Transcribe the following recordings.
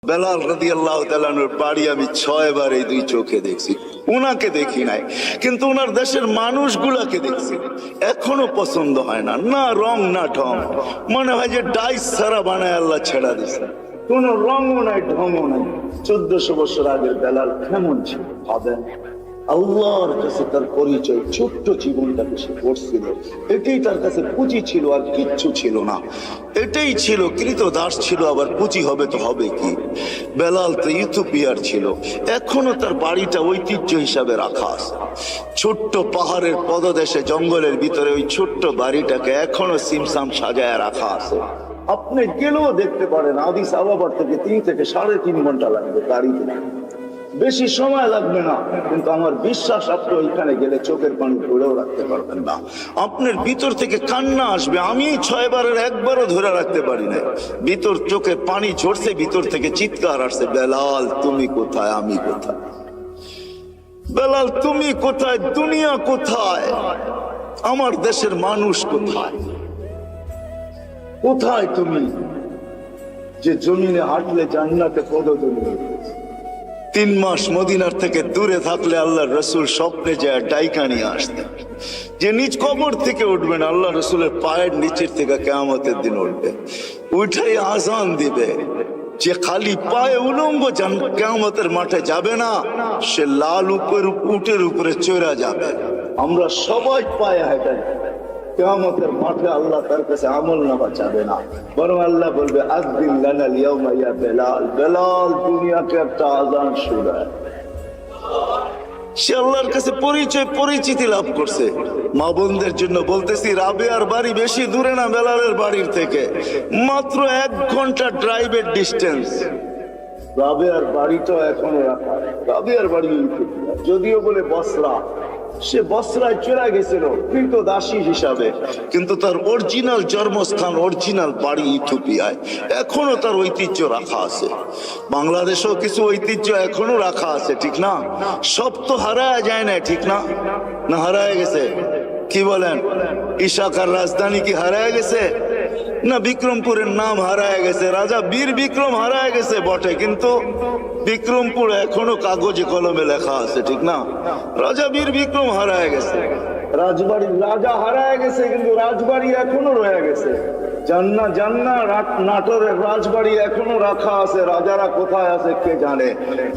বেলাল রাদিয়াল্লাহু তাআলা আনহুর বাড়ি আমি 6 বার এই দুই চোখে দেখছি। উনাকে দেখি নাই, কিন্তু ওনার দেশের মানুষগুলাকে দেখছি। এখনো পছন্দ হয় না, না রং না ঢং, মনে হয় যে ডাইস ছাড়া বানায় আল্লাহ ছেড়া দিছে। কোন রঙও নাই, ঢংও নাই। 1400 বছর আগের বেলাল কেমন ছিল ভাবেন। আল্লাহর কাছে তার পরিচয় ছোট্ট জীবনটাকে সে করছিল, এটাই তার কাছে পুঁজি ছিল, আর কিচ্ছু ছিল না। এটাই ছিল কৃতদাস ছিল, আবার পুঁজি হবে তো হবে কি। বেলাল তো ইথিওপিয়ার ছিল, এখনো তার বাড়িটা ঐতিহ্য হিসাবে রাখা আছে। ছোট্ট পাহাড়ের পদদেশে জঙ্গলের ভিতরে ওই ছোট্ট বাড়িটাকে এখনো সিমসাম সাজায় রাখা আছে। আপনি গেলেও দেখতে পারেন আদিস আবাবার থেকে 3 থেকে 3.5 ঘন্টা লাগবে গাড়িতে, বেশি সময় লাগবে না। কিন্তু আমার বিশ্বাস আপনি ওইখানে গেলে চোখের পানি ধরেও রাখতে পারবেন না, আপনার ভিতর থেকে কান্না আসবে। আমি 6 বারের একবারও ধরে রাখতে পারি না, ভিতর চোখে পানি ঝরছে, ভিতর থেকে চিৎকার আসছে, বেলাল তুমি কোথায়, আমি কোথায়, বেলাল তুমি কোথায়, দুনিয়া কোথায়, আমার দেশের মানুষ কোথায়, কোথায় তুমি যে জমিনে হাঁটলে জান্নাতে পদধূলি। 3 মাস মদিনার থেকে দূরে থাকলে আল্লাহর রসুল স্বপ্নে যায় ডাইকা নিয়ে আসতেন, যে নিজ কবর থেকে উঠবেন, আল্লাহ রসুলের পায়ের নিচের থেকে কিয়ামতের দিন উঠবে, উঠাই আজান দিবে। যে খালি পায়ে উলঙ্গ কিয়ামতের মাঠে যাবে না, সে লাল উটের উপরে চড়া যাবে। আমরা সবাই পায়ে হাঁটাই, কিয়ামতের মাঠে আল্লাহ তার কাছে আমল নামা চাবে না, বরং আল্লাহ বলবে আযদিন লানা ইয়াউমা ইয়া বেলাল, বেলাল দুনিয়াকে একটা আযান শোনায়। সে আল্লাহর কাছে পরিচিতি লাভ করছে। মা বোনদের জন্য বলতেছি, রাবেয়ার বাড়ি বেশি দূরে না বেলালের বাড়ির থেকে, মাত্র 1 ঘন্টা ড্রাইভের ডিস্টেন্স। রাবেয়ার বাড়িটা এখনো রাখা, রাবেয়ার বাড়ি যদিও বলে বসরা, সে বসরায় চলে গেছিল কিন্তু দাসী হিসাবে, কিন্তু তার অরিজিনাল জন্মস্থান, অরিজিনাল বাড়ি ইথিওপিয়ায়। এখনো তার ঐতিহ্য রাখা আছে। বাংলাদেশেও কিছু ঐতিহ্য এখনো রাখা আছে, ঠিক না? সব তো হারায় যায় না, ঠিক না? না হারায় গেছে? কি বলেন? ইশাকার রাজধানী কি হারায় গেছে? না বিক্রমপুরের নাম হারায় গেছে, রাজা বীর বিক্রম হারায় গেছে বটে, কিন্তু বিক্রমপুর এখনো কাগজে কলমে লেখা আছে, ঠিক না? রাজা বীর বিক্রম হারায় গেছে, রাজবাড়ির রাজা হারায় গেছে, কিন্তু রাজবাড়ি এখনো রয়ে গেছে। জান্না নাটোরের রাজবাড়ি এখনো রাখা আছে, রাজারা কোথায় আছে কে জানে।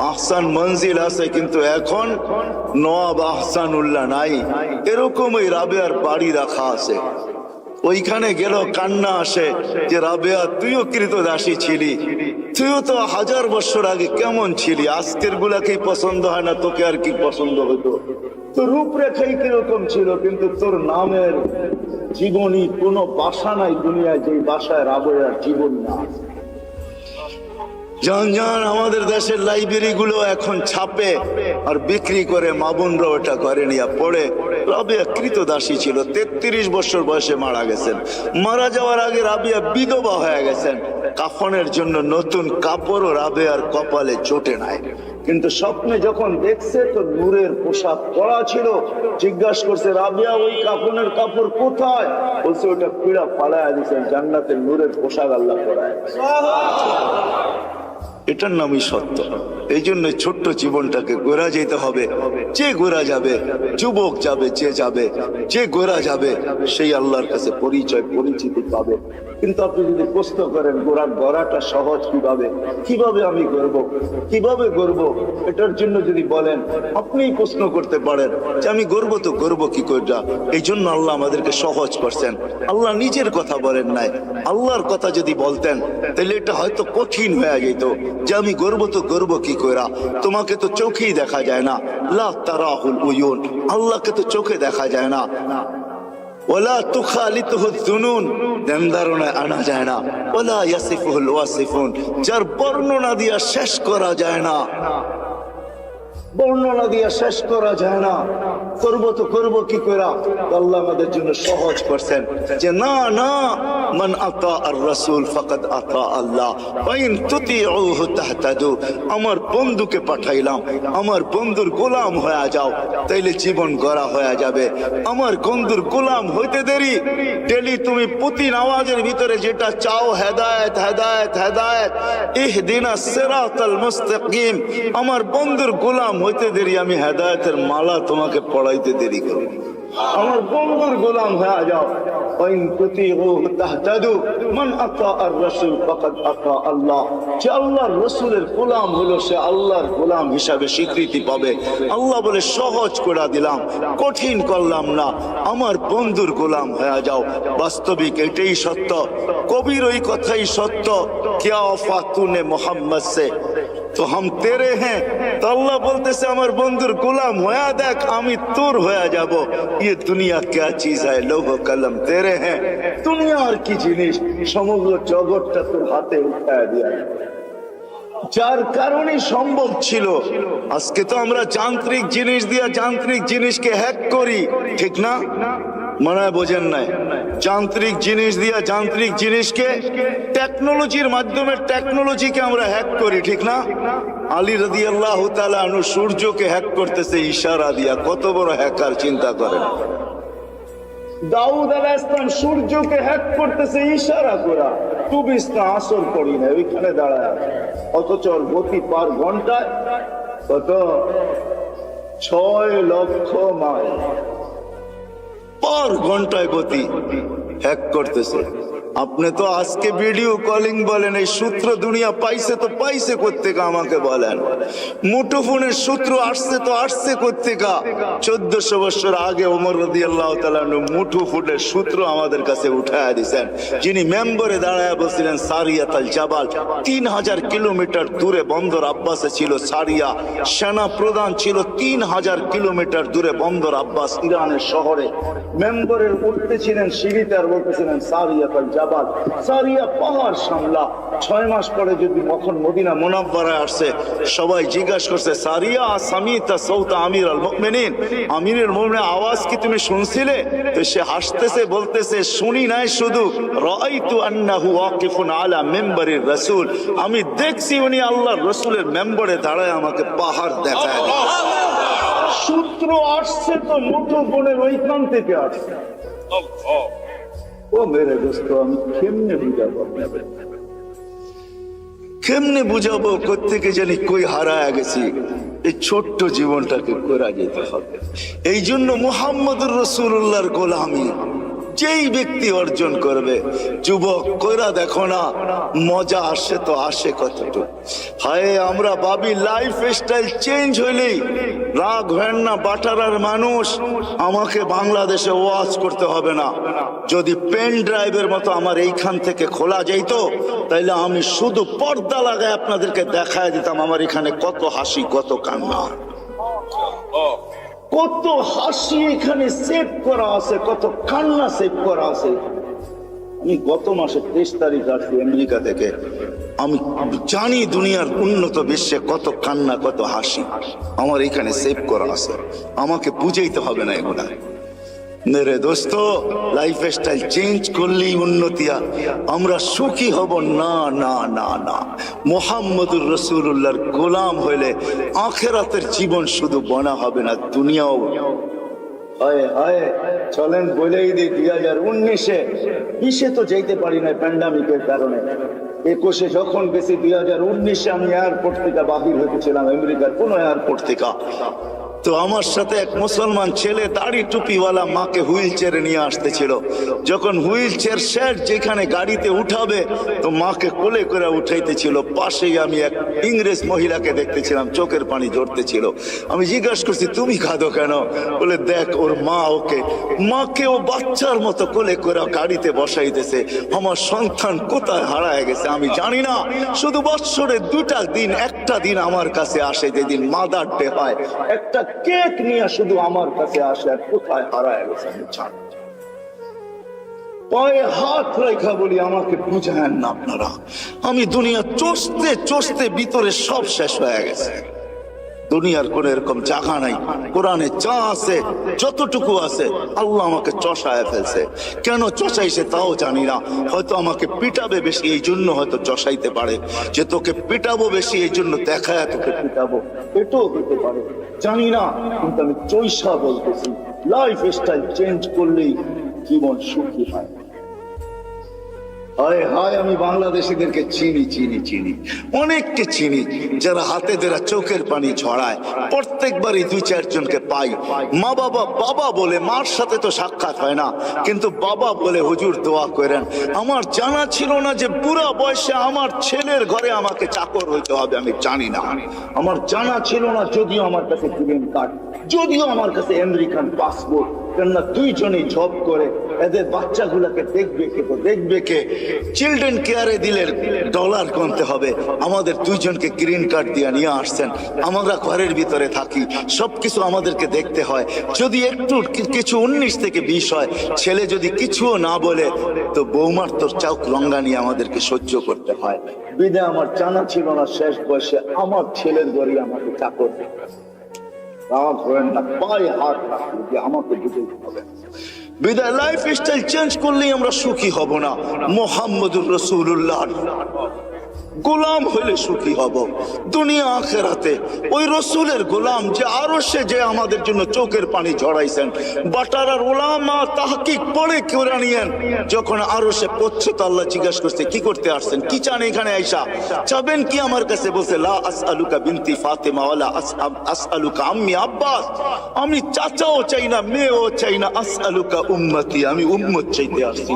আহসান মঞ্জিল আছে, কিন্তু এখন নওয়াব আহসানুল্লাহ নাই। এরকম ওই রাবেয়ার বাড়ি রাখা আছে, ওইখানে গেল কান্না আসে যে রাবেয়া তুইও কৃতদাসী ছিলি, তুইও তো 1000 বছর আগে কেমন ছিলি, আজকের গুলাকেই পছন্দ হয় না, তোকে আর কি পছন্দ হতো? তোর রূপরেখাই কিরকম ছিল, কিন্তু তোর নামের জীবনী কোনো বাসা নাই দুনিয়ায় যে বাসায় রাবেয়ার জীবন না। জান আমাদের দেশের লাইব্রেরি গুলো এখন ছাপে আর বিক্রি করে, মা বোনরা ওটা করে নিয়ে পড়ে। রাবেয়া কৃতদাসী ছিল, 33 বছর বয়সে মারা গেছেন। মারা যাওয়ার আগে রাবেয়া বিধবা হয়ে গেছেন। কাফনের জন্য নতুন কাপড়ও রাবেয়ার কপালে জোটে নাই, কিন্তু স্বপ্নে যখন দেখছে তো নূরের পোশাক পরা ছিল। জিজ্ঞাসা করছে, রাবেয়া ওই কাফনের কাপড় কোথায়? বলছে ওটা পিড়া ফালায় দিয়েছেন, জান্নাতের নূরের পোশাক আল্লাহ পরায়। এটার নামই সত্য। এই জন্য ছোট্ট জীবনটাকে গোরা যেতে হবে। যে গোরা যাবে, যুবক যাবে, যে গোরা যাবে সেই আল্লাহর কাছে পরিচিতি পাবে। কিন্তু আপনি যদি প্রশ্ন করেন গড়াটা সহজ কিভাবে আমি কিভাবে গড়ব, এটার জন্য যদি বলেন, আপনিই প্রশ্ন করতে পারেন যে আমি গড়ব তো গড়ব কি করে। এই জন্য আল্লাহ আমাদেরকে সহজ করছেন। আল্লাহ নিজের কথা বলেন নাই, আল্লাহর কথা যদি বলতেন তাহলে এটা হয়তো কঠিন হয়ে যেত যে আমি গর্ব তো গর্ব কি কইরা, তোমাকে তো চোখেই দেখা যায় না। লা তারাহুল উয়ুন, আল্লাহকে তো চোখে দেখা যায় না। ওয়ালা তুখালিতুহু যুনুন, ধ্যান ধারণায় আনা যায় না। ওয়ালা ইয়াসিফুল ওয়াসিফুন, যার বর্ণনা দিয়া শেষ করা যায় না, বর্ণনা দিয়া শেষ করা যায় না। করব তো করব কি করে? আল্লাহ আমাদের জন্য সহজ করছেন যে না না, মান আতা আর রাসূল ফাকাদ আতা আল্লাহ ওয়া ইন তুতিউহু তাহতাদু। আমার বন্ধুকে পাঠাইলাম, আমার বন্ধুর গোলাম হয়ে যাও, তাইলে জীবন গড়া হয়ে যাবে। আমার বন্ধুর গোলাম হইতে দেরি, ডেলি তুমি প্রতি নামাজের ভিতরে যেটা চাও, হেদায়েত হেদায়েত হেদায়েত, ইহদিনাস সিরাতাল মুস্তাকিম, আমার বন্ধুর গোলাম হইতে দেরি, আমি হেদায়েতের মালা তোমাকে পড়াইতে দেরি করব। আমার বন্ধুর গোলাম হয়ে যাও। ওয়াইন তুতিউহু তাহতাদু, মান আতা আর রাসূল ফাকাদ আতা আল্লাহ। যে আল্লাহর রাসূলের গোলাম হলো সে আল্লাহর গোলাম হিসাবে স্বীকৃতি পাবে। আল্লাহ বলে সহজ করে দিলাম, কঠিন করলাম না, আমার বন্ধুর গোলাম হয়ে যাও। বাস্তবিক এটাই সত্য, কবির ওই কথাই সত্য, क्या वफा तूने मोहम्मद से तो हम तेरे हैं। तो अल्लाह बोलतेছে আমার বন্ধুর গোলাম হয়ে দেখ, আমি তোর হয়ে যাব। ये दुनिया क्या चीज है, लोगो कलम तेरे हैं। দুনিয়া আর কি জিনিস, সমগ্র জগৎটা তোর হাতে উঠায় দিয়া, যার কারণে সম্ভব ছিল। আজকে তো আমরা যান্ত্রিক জিনিস দিয়া যান্ত্রিক জিনিসকে হ্যাক করি, ঠিক না? মনে হয় বোঝেন নাই? যান্ত্রিক জিনিস দিয়া যান্ত্রিক জিনিসকে, টেকনোলজির মাধ্যমে টেকনোলজিকে আমরা হ্যাক করি, ঠিক না? আলী রাদিয়াল্লাহু তাআলা আনহু সূর্যকে হ্যাক করতেছে ইশারা দিয়া, কত বড় হ্যাকার চিন্তা করেন। দাউদ আলাইহিস সালাম সূর্যকে হ্যাক করতেছে ইশারা করা, তুবিস না আসর পড়ি না ওইখানে দাঁড়ায়, অথচ ওর গতি পার ঘন্টায় কত 6 লক্ষ মাইল পার ঘন্টায় গতি, হ্যাক করতেছে। আপনি তো আজকে ভিডিও কলিং বলেন, এই সূত্র দুনিয়া পাইছে তো পাইছে কোত্থেকে আমাকে বলেন? মুঠোফোনের সূত্র আসছে তো আসছে কোত্থেকে? 1400 বছর আগে ওমর রাদিয়াল্লাহু তাআলা মুঠোফোনের সূত্র আমাদের কাছে উঠায়া দিয়েছেন, যিনি মেম্বরে দাঁড়ায় বলছিলেন সারিয়াত আল জাবাল। 3000 কিলোমিটার দূরে বন্দর আব্বাসে ছিল সারিয়া, সেনা প্রধান ছিল 3000 কিলোমিটার দূরে বন্দর আব্বাস ইরানের শহরে। মেম্বরের উঠতে ছিলেন সিঁড়িতে আর বলতেছিলেন সারিয়াত আল জাবাল, সারিয়া পাহাড় সামলা। 6 মাস পরে যদি কখন মদিনা মুনাওয়ারায় আসছে, সবাই জিজ্ঞাসা করছে সারিয়া সামিতা সৌতা আমির আল মুমিনিন, আমিরুল মুমিনিনের আওয়াজ কি তুমি শুনছিলে? তো সে হাসতেছে, বলতেছে শুনি নাই, শুধু রাআইতু আন্নাহু ওয়াকিফুন আলা মিম্বারির রাসূল, আমি দেখছি উনি আল্লাহর রাসূলের মেম্বরে দাঁড়ায় আমাকে পাহাড় দেখায়। সূত্র আসছে তো মুঠোফোনের ওইখান থেকে আসছে। ও মেরে দোস্ত, আমি কেমনে বুঝাবো, কেমনে বুঝাবো? কোত্থেকে জানি কই হারায় গেছি। এই ছোট্ট জীবনটাকে করা যেতে হবে। এই জন্য মুহাম্মদুর রাসূলুল্লাহর গোলামি যেই ব্যক্তি অর্জন করবে, যুবক কইরা দেখো না, মজা আসে তো আসে কতটুকু। হায় আমরা ভাবি লাইফ স্টাইল চেঞ্জ হইলেই রাগ হয় না। বাটারার মানুষ, আমাকে বাংলাদেশে ওয়াজ করতে হবে না, যদি পেন ড্রাইভের মতো আমার এইখান থেকে খোলা যাইতো, তাইলে আমি শুধু পর্দা লাগায় আপনাদেরকে দেখায় দিতাম আমার এখানে কত হাসি কত কান্না, কত হাসি এখানে সেভ করা আছে, কত কান্না সেভ করা আছে। আমি গত মাসে 23 তারিখ আসছি আমেরিকা থেকে। আমি জানি দুনিয়ার উন্নত বিশ্বে কত কান্না কত হাসি আমার এখানে সেভ করা আছে, আমাকে বুঝাইতে হবে না এগুলা। মেরে দোস্ত, লাইফ স্টাইল চেঞ্জ করলেই উন্নতি, আমরা সুখী হব না না না না। মুহাম্মদুর রাসূলুল্লাহর গোলাম হইলে আখিরাতের জীবন শুধু বনা হবে না, দুনিয়াও। হায় হায়, চলেন বলেই দিই 2019-এ 20-এ তো যেতে পারি না প্যান্ডামিকের কারণে। 21-এ যখন গেছি, 2019-এ আমি এয়ারপোর্ট থেকে বাহির হয়েছিলাম, আমেরিকার কোন এয়ারপোর্ট থেকে। তো আমার সাথে এক মুসলমান ছেলে দাড়ি টুপিওয়ালা মাকে হুইল চেয়ারে নিয়ে আসতেছিল। যখন হুইল চেয়ার শেষ যেখানে গাড়িতে উঠাবে, তো মাকে কোলে করে উঠাইতেছিল। পাশেই আমি এক ইংরেজ মহিলাকে দেখতেছিলাম, চোখের পানি ঝরতেছিল। আমি জিজ্ঞাসা করছি তুমি কাঁদো কেন? বলে দেখ ওর মা মাকে ও বাচ্চার মতো কোলে করে গাড়িতে বসাইতেছে। আমার সন্তান কোথায় হারায় গেছে আমি জানি না, শুধু বৎসরে 2টা দিন, একটা দিন আমার কাছে আসে, যেদিন মাদার ডে হয়, একটা কেক নিয়ে শুধু আমার কাছে আসে, আর কোথায় হারায় গেছে আমি জানি। পায়ে হাত রেখা বলি আমাকে বুঝায়েন না আপনারা। আমি দুনিয়া চষতে চষতে ভিতরে সব শেষ হয়ে গেছে। দুনিয়ার কোন এরকম জায়গা নাই। কোরআনে যা আছে, যতটুকু আছে, আল্লাহ আমাকে চষায় ফেলছে। কেন চষাইছে তাও জানি না। হয়তো আমাকে পিটাবে বেশি, এই জন্য হয়তো চষাইতে পারে, যে তোকে পিটাবো বেশি এই জন্য দেখায় তোকে পিটাবো, এটাও হতে পারে, জানি না। কিন্তু আমি চৈষা বলতেছি, লাইফ স্টাইল চেঞ্জ করলেই জীবন সুখী হয়। হায় হায়, আমি বাংলাদেশিদেরকে চিনি চিনি চিনি, অনেককে চিনি, যারা হাতে যারা চোখের পানি ছড়ায়। প্রত্যেকবারই 2-4 জনকে পাই। মা বাবা বাবা বলে, মার সাথে তো সাক্ষাৎ হয় না, কিন্তু বাবা বলে হুজুর দোয়া করেন। আমার জানা ছিল না যে বুড়া বয়সে আমার ছেলের ঘরে আমাকে চাকর হইতে হবে, আমি জানি না। আমার জানা ছিল না, যদিও আমার কাছে গ্রিন কার্ড, যদিও আমার কাছে আমেরিকান পাসপোর্ট, কেননা 2 জনেই জব করে, এদের বাচ্চাগুলোকে দেখবে কে, তো দেখবে কে। চিলড্রেন কেয়ারে দিলে ডলার গুনতে হবে, আমাদের 2 জনকে গ্রিন কার্ড দিয়ে নিয়ে আসছেন। আমরা ঘরের ভিতরে থাকি, সবকিছু আমাদেরকে দেখতে হয়। যদি একটু কিছু 19 থেকে 20 হয়, ছেলে যদি কিছুও না বলে, তো বৌমার তোর চোখ রঙা নিয়ে আমাদেরকে সহ্য করতে হয়। বিদে আমার জানা ছিল না শেষ বয়সে আমার ছেলের ঘরে আমাকে চাকর, রাগ হয় না, পায়ে হাত রাখলে যে আমাকে বুঝে হবে। বিদায় লাইফ স্টাইল চেঞ্জ করলেই আমরা সুখী হব না। মুহাম্মদুর রাসূলুল্লাহ গোলাম হইলে সুখী হব দুনিয়া আখেরাতে। ওই রসুলের গোলাম যে আরশে যে আমাদের জন্য চোখের পানি ঝরাইছেন। বাটারার উলামা তাহকিক পড়ে কোরআনিয়ান যখন আরশে পৌঁছে, তো আল্লাহ জিজ্ঞাসা করছে কি করতে আসছেন, কি চান এখানে আইসা, চাবেন কি আমার কাছে? বলছে লা আসআলুকা বিনতি ফাতেমা ওয়ালা আসআলুকা আম্মি আব্বাস, আমি চাচাও চাই না, মেয়েও চাই না, আসআলুকা উম্মতি, আমি উম্মত চাইতে আসছি।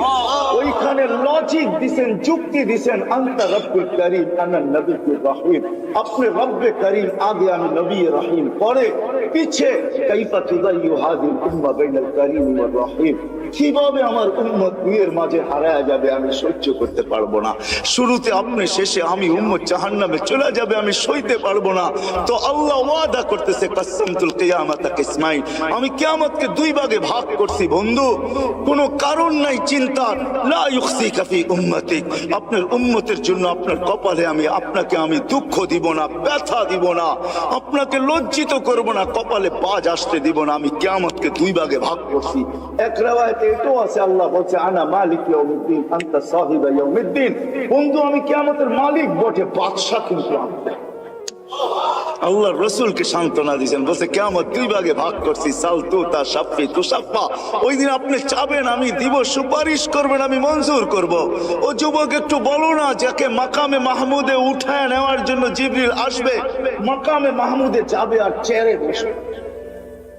ওইখানে লজিক দিছেন, যুক্তি দিছেন, আনতা রব্বুল কারীম আনা নবিয়্যুর রহিম, আপনি রব্বে করিম আগে, আমি নবী রহিম পরে, পিছে কাইফা তুদাইয়ু হাযিল উম্মাহ বাইনাল কারীম ওয়ার রহিম, কিভাবে আমার উম্মত দুইয়ের মাঝে হারায়া যাবে আমি সহ্য করতে পারবো না। শুরুতে আপনি, শেষে আমি, উম্মত জাহান্নামে চলে যাবে আমি সইতে পারবো না। তো আল্লাহ ওয়াদা করতেছে কাসসামতুল কিয়ামাতা কিসমাইন, আমি কিয়ামতকে 2 ভাগে ভাগ করছি বন্ধু, কোনো কারণ নাই চিন্তার। লা ইউখসিকা ফি উম্মতিক, আপনার উম্মতের জন্য আপনার কপালে আপনাকে আমি দুঃখ দিব না, ব্যথা দিব না, আপনাকে লজ্জিত করব না, কপালে বাজ আসতে দিব না। আমি কিয়ামতকে 2 ভাগে ভাগ করছি। এক riwayate এটাও আছে, আল্লাহ বলছে আনা মালিক ইয়াউমিদ্দিন আনতা সাহিবা ইয়াউমিদ্দিন, বন্ধু আমি কিয়ামতের মালিক বটে, বাদশা কিন্তু আপনি। আল্লাহ রসুলকে সান্ত্বনা দিয়েছেন, বলছে কিয়ামত 2 ভাগে ভাগ করছি, সালতুতা শাফি তুশাফা, ওই দিন আপনি চাবেন আমি দিব, সুপারিশ করবেন আমি মঞ্জুর করব। ও যুবক একটু বলো না, যাকে মাকামে মাহমুদে উঠায় নেওয়ার জন্য জিবরিল আসবে, মাকামে মাহমুদে যাবে আর চেয়ারে বসবে,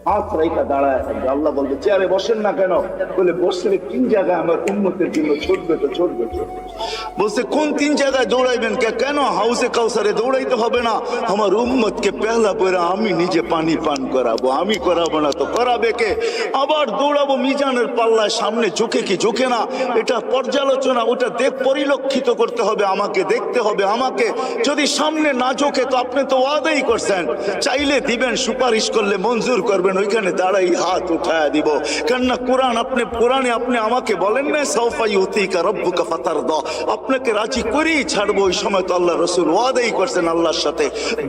হাত রেখা দাঁড়ায় থাকবে। আল্লাহ বলবে চেয়ারে বসেন না কেন? বলে বসলে 3 জায়গায় আমার উম্মতের জন্য ছুটবে তো ছুটবে। বলছে কোন 3 জায়গায় দৌড়াইবেন? কেন হাউসে কাউসারে দৌড়াইতে হবে না, আমার উম্মতকে পেহলা পয়রা আমি নিজে পানি পান করাবো, আমি করাবো না তো করাবে কে? আবার দৌড়াবো মিজানের পাল্লায়, সামনে ঝুঁকে কি ঝুঁকে না, এটা পর্যালোচনা, ওটা পরিলক্ষিত করতে হবে আমাকে, দেখতে হবে আমাকে। যদি সামনে না ঝুঁকে তো আপনি তো ওয়াদাই করছেন, চাইলে দিবেন, সুপারিশ করলে মঞ্জুর করবেন, ওইখানে দাঁড়াই হাত উঠায় দিব। কেননা কোরআনে আপনি আমাকে বলেন না সাউফা ইউতিকা রাব্বুকা ফাতারদা, আপনাকে রাজি করেই ছাড়বো। ওই সময় তো আল্লাহ রাসূল ওয়াদাই করছেন, আল্লাহর সাথে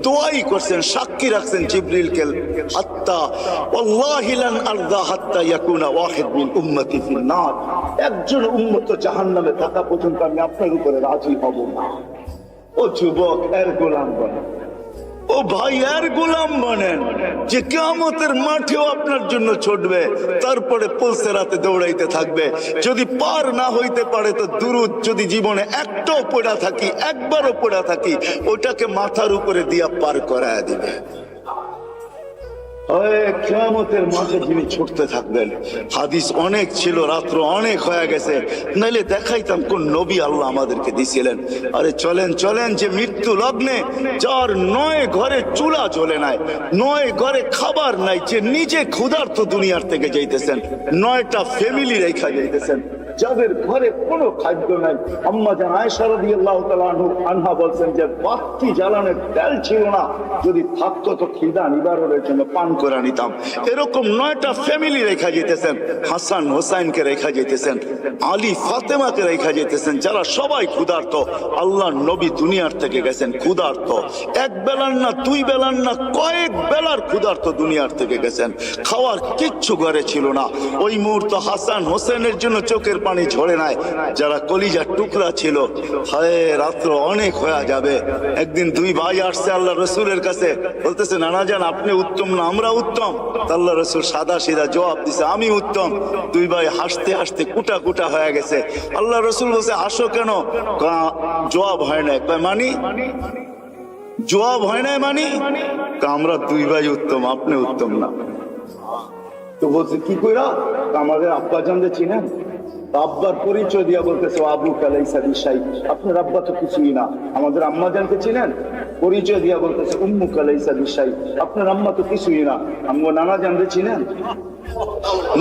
দোয়াই করছেন, সাক্ষী রাখছেন জিবরিলকে, হাত্তা ওয়াল্লাহি লান আরদা হাত্তা ইয়াকুনা ওয়াহিদ মিন উম্মতি ফিন নার, একজন উম্মত জাহান্নামে থাকা পর্যন্ত আমি আপনার উপরে রাজি হব না। ও যুবক, এর গোলাম বনেন, ও ভাই এর গোলাম বনেন, যে কিয়ামতের মাঠেও আপনার জন্য ছুটবে, তারপরে পুলসেরাতে দৌড়াইতে থাকবে। যদি পার না হইতে পারে তো দুরূদ যদি জীবনে একটাও পড়া থাকি, একবারও পড়া থাকি, ওটাকে মাথার উপরে দিয়া পার করায় দিবে। কিয়ামতের মাঝে যিনি ছুটতে থাকবেন। হাদিস অনেক ছিল, রাত্র অনেক হয়ে গেছে, নাইলে দেখাইতাম কোন নবী আল্লাহ আমাদেরকে দিছিলেন। আরে চলেন চলেন, যে মৃত্যু লগ্নে, যার 9 ঘরে চুলা জ্বলে নাই, 9 ঘরে খাবার নাই, যে নিজে ক্ষুধার্ত দুনিয়ার থেকে যাইতেছেন, 9টা ফ্যামিলি রেখা যাইতেছেন, যাদের ঘরে কোনো খাদ্য নাই। আম্মা জান আয়েশা রাদিয়াল্লাহু তাআলা আনহা বলছেন যে বাতি জ্বালানোর তেল ছিল না, যদি থাকতো তো খিদা নিবারণের জন্য পান করে নিতাম। এরকম 9টা ফ্যামিলি রেখা যেতেছেন, হাসান হোসাইনকে রেখা যেতেছেন, আলী ফাতেমাকে রেখা যেতেছেন, যারা সবাই ক্ষুধার্ত। আল্লাহ নবী দুনিয়ার থেকে গেছেন ক্ষুধার্ত, এক বেলার না দুই বেলার না কয়েক বেলার ক্ষুধার্ত দুনিয়ার থেকে গেছেন। খাওয়ার কিচ্ছু ঘরে ছিল না। ওই মুহূর্ত হাসান হোসেনের জন্য চোখের পানি ঝরে নাই। যারা কলিজার টুকরা ছিল, হায় রাত্র অনেক হয়ে যাবে। একদিন দুই ভাই আসছে আল্লাহ রসুলের কাছে, বলতেছে নানা জান আপনি উত্তম না আমরা উত্তম? আল্লাহ রসুল সাদা সিধা জবাব দিছে আমি উত্তম। দুই ভাই হাসতে হাসতে কুটা কুটা হয়ে গেছে। আল্লাহ রসুল বলছে হাসো কেন? জবাব হয় না। মানি জবাব হয় না মানি? আমরা দুই ভাই উত্তম, আপনি উত্তম না। তো বলছে কি কইরা? আমাদের আব্বা জানতে চিনেন? আব্বার পরিচয় দিয়া বলতেছে আবু কালাইসা বিশাই, আপনার আব্বা তো কিছুই না। আমাদের আম্মা জানতে চিনেন? পরিচয় দিয়া বলতেছে উম্মু কালাইসা বিশাই, আপনার আম্মা তো কিছুই না। আম্মু নানা জানতে চিনেন?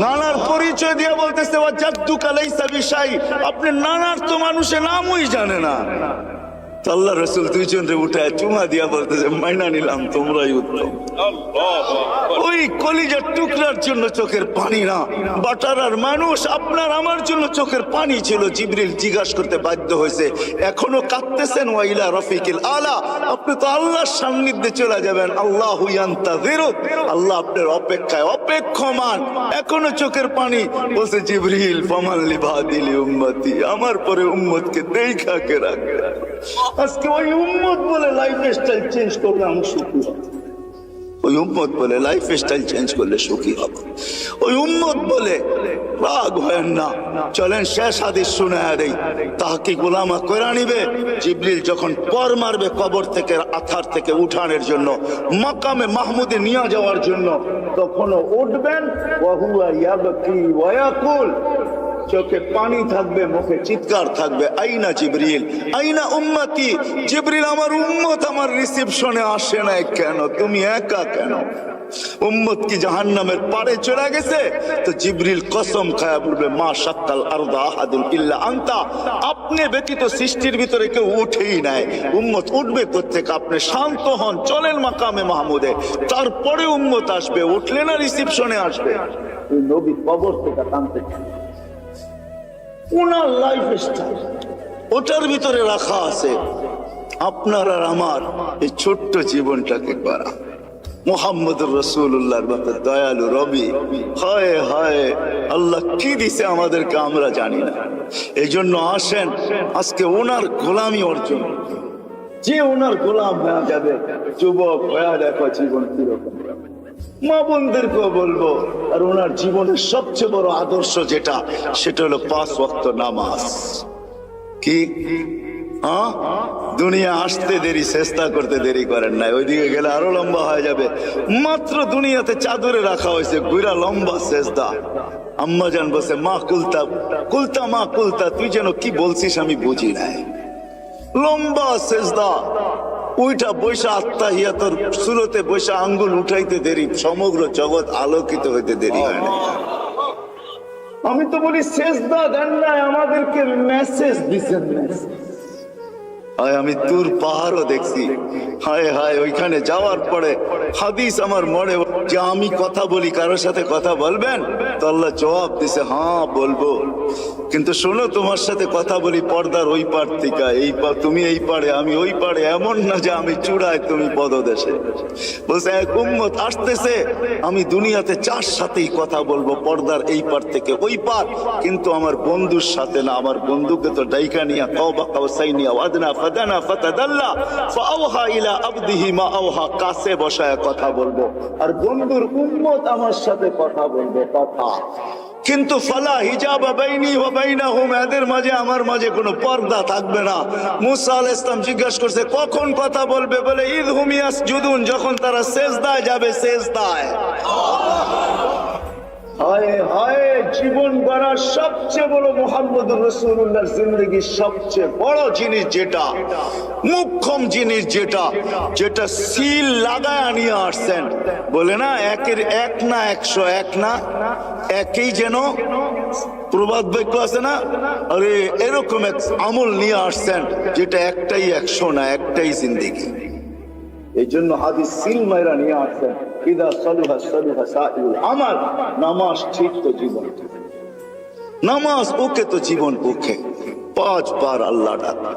নানার পরিচয় দিয়া বলতেছে ওয়া জাদ্দু কালাইসা বিশাই, আপনি নানার তো মানুষের নামই জানে না। আল্লাহ রসুল দুইজনরে উঠায় চুমা দিয়া বলতেছে মাইনা নিলাম তোমরাই উত্তম। ওই কলিজার টুকরার জন্য চোখের পানি না, বাটারার মানুষ আপনার আমার জন্য চোখের পানি ছিল। জিবরিল জিজ্ঞাসা করতে বাধ্য হয়েছে এখনো কাঁদতেছেন? ওয়াইলা রফিকিল আলা, আপনি তো আল্লাহর সান্নিধ্যে চলে যাবেন। আল্লাহু ইয়ান্তাযিরুক, আল্লাহ আপনার অপেক্ষায় অপেক্ষমান, এখনো চোখের পানি। বলছে জিবরিল ফামান লিবাদিল উম্মতি, আমার পরে উম্মতকে দেখা কে রাখবে। আজকে ওই উম্মত বলে লাইফ স্টাইল চেঞ্জ করলে আমি সুখী হব। ওই উম্মত বলে লাইফ স্টাইল চেঞ্জ করলে সুখী হব। ওই উম্মত বলে রাগ হয় না। চলেন শেষ হাদিস শুনায়া দেই, তাহকিক উলামা কইরা নিবে। জিবরিল যখন পর মারবে কবর থেকে আথার থেকে উঠানোর জন্য, মাকামে মাহমুদে নিয়ে যাওয়ার জন্য, তখনও উঠবেন ওয়া হুয়া ইয়াবকি ওয়া ইয়াকুল, চোখে পানি থাকবে, মুখে চিৎকার থাকবে আইনা জিবরিল আইনা উম্মতি। জিবরিল আমার উম্মত আমার রিসেপশনে আসে না কেন? তুমি একা কেন? উম্মত কি জাহান্নামের পারে চলে গেছে? তো জিবরিল কসম খায়া বলবে মা শাক্কাল আরদা আহাদুন ইল্লা আনতা, আপনি ব্যতীত সৃষ্টির ভিতরে কেউ উঠেই নাই। উম্মত উঠবে কোত্থেকে? আপনি শান্ত হন, চলেন মাকামে মাহমুদে, তারপরে উম্মত আসবে। উঠলে না রিসেপশনে আসবে। নবী কবর থেকে টানতে ওনার লাইফ স্টাইল ওটার ভিতরে রাখা আছে। আপনার আর আমার এই ছোট্ট জীবনটাকে করা মুহাম্মদুর রাসূলুল্লাহর মতো দয়ালু রবি। হায় হায় আল্লাহ কি দিছে আমাদেরকে আমরা জানি না। এই জন্য আসেন আজকে ওনার গোলামি অর্জন, যে ওনার গোলাম হয়ে যাবে। যুবক হয়ে দেখো জীবন কিরকম। মা বোনদেরকেও বলবো, আর ওনার জীবনের সবচেয়ে বড় আদর্শ যেটা, সেটা হলো 5 ওয়াক্ত নামাজ। কি দুনিয়া আসতে দেরি, চেষ্টা করতে দেরি করেন নাই, ওইদিকে গেলে আরো লম্বা হয়ে যাবে। মাত্র দুনিয়াতে চাদরে রাখা হয়েছে, গুইরা লম্বা সেজদা। আম্মা জান বসে মা কুলতা কুলতা মা কুলতা, তুই যেন কি বলছিস আমি বুঝি নাই। লম্বা সেজদা, ওইটা বৈশা আত্মাহিয়াতর সুরতে বৈশা আঙ্গুল উঠাইতে দেরি, সমগ্র জগৎ আলোকিত হইতে দেরি হয় না। আমি তো বলি সেজদা দেন নাই, আমাদেরকে মেসেজ দিচ্ছেন। আমি তুর পাহাড়ও দেখছি। হায় হায়, ওইখানে যাওয়ার পরে হাদিস আমার মনে যে আমি কথা বলি, কারোর সাথে কথা বলবেন? তো আল্লাহ জবাব দিছে হ্যাঁ বলবো, কিন্তু শোনো তোমার সাথে কথা বলি পর্দার ওই পার থেকে, এই তুমি এই পারে আমি ওই পারে, এমন না যে আমি চূড়ায় তুমি পদদেশে। বলছে এক উম্মত আসতেছে, আমি দুনিয়াতে 4 সাথেই কথা বলবো, পর্দার এই পার থেকে ওই পার, কিন্তু আমার বন্ধুর সাথে না। আমার বন্ধুকে তো ডাইকা নিয়া কাওবা কাওসাইনিয়া ওয়াদনা ফাদানা ফাতাদাল্লা ফাআওহা ইলা আবদিহি মা আওহা, কাছে বসায় কথা বলবো, আর বন্ধুর উম্মত আমার সাথে কথা বলবে কথা। কিন্তু ফালা হিজাবা বাইনি ওয়া বাইনাহুম, এদের মাঝে আমার মাঝে কোনো পর্দা থাকবে না। মুসা আলাইহিস সালাম জিজ্ঞাসা করছে কখন কথা বলবে? বলে ইদ হুম ইয়াসজুদুন, যখন তারা সিজদায় যাবে। সিজদায় হায় হায়, জীবন গড়ার সবচেয়ে বড় মুহাম্মদুর রাসূলুল্লাহর জিন্দেগির সবচেয়ে বড় জিনিস যেটা, মুখ্যম জিনিস যেটা, যেটা সিল লাগায় নিয়ে আসছেন। বলে না একের 1 না 101 না, একই যেন প্রবাদ বাক্য আছে না, আরে এরকম এক আমল নিয়ে আসছেন যেটা একটাই 100 না, একটাই জিন্দেগি। এই জন্য হাদিস সিল মাইরা নিয়ে আসছেন, ইদা সালুহা সালুহা সাইরুল আমাল, নামাজ ঠিক তো জীবন ঠিক, নামাজ ওকে তো জীবন ওকে। 5 বার আল্লাহ ডাকে,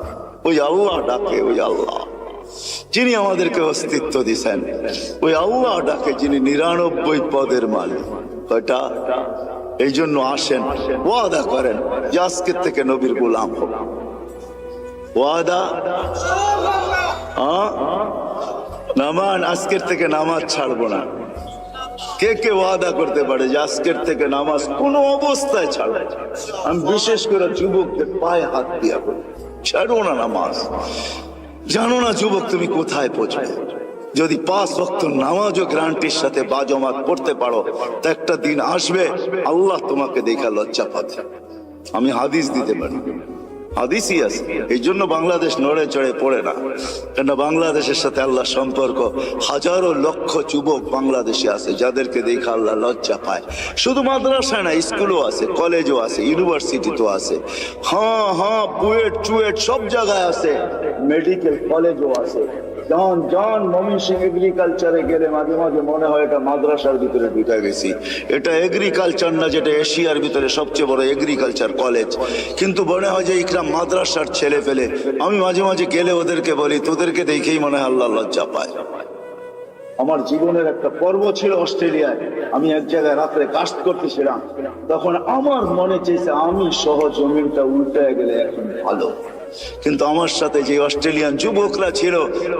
ওই আল্লাহ ডাকে, ওই আল্লাহ যিনি আমাদেরকে অস্তিত্ব দিয়েছেন, ওই আল্লাহ ডাকে যিনি 99 পদের মালিক। কয়টা? এই জন্য আসেন, ওয়াদা করেন যে আজকের থেকে নবীর গোলাম হব। ওয়াদা নামান, আজকের থেকে নামাজ ছাড়বো না। কে কে ওয়াদা করতে পারে যে আজকের থেকে নামাজ কোনো অবস্থায় ছাড়বো? আমি বিশেষ করে যুবকদের পায়ে হাত দিয়া বলি, ছাড়বো না নামাজ। জানো না যুবক তুমি কোথায় পৌঁছবে? যদি 5 ওয়াক্ত নামাজও গ্যারান্টির সাথে বাজমাত পড়তে পারো, তা একটা দিন আসবে আল্লাহ তোমাকে দেখা লজ্জা পাবে। আমি হাদিস দিতে পারি, হাদিসই আছে। এই জন্য বাংলাদেশ নড়ে চড়ে পড়ে না, কেন বাংলাদেশের সাথে আল্লাহ সম্পর্ক। হাজারো লক্ষ যুবক বাংলাদেশে আছে যাদেরকে দেখে আল্লাহ লজ্জা পায়। শুধু মাদ্রাসা না, স্কুলও আছে, কলেজও আছে, ইউনিভার্সিটি তো আছে। হ্যাঁ, বুয়েট চুয়েট সব জায়গায় আছে, মেডিকেল কলেজও আছে। জন ময়মনসিংহ এগ্রিকালচারে গেলে মাঝে মাঝে মনে হয় এটা মাদ্রাসার ভিতরে ঢুকে গেছি। এটা এগ্রিকালচার না, যেটা এশিয়ার ভিতরে সবচেয়ে বড় এগ্রিকালচার কলেজ, কিন্তু মনে হয় যে ইকরাম মাদ্রাসার ছেলে ফেলে। আমি মাঝে মাঝে গেলে ওদেরকে বলি, তোদেরকে দেখেই মনে হয় আল্লাহ লজ্জা পায়। আমার জীবনের একটা পর্ব ছিল অস্ট্রেলিয়ায়, আমি এক জায়গায় রাত্রে কাজ করতেছিলাম, তখন আমার মনে চেয়েছে আমি সহ জমিনটা উল্টে গেলে এখন ভালো। কিন্তু আমার সাথে যে অস্ট্রেলিয়ান যুবকরা ছিল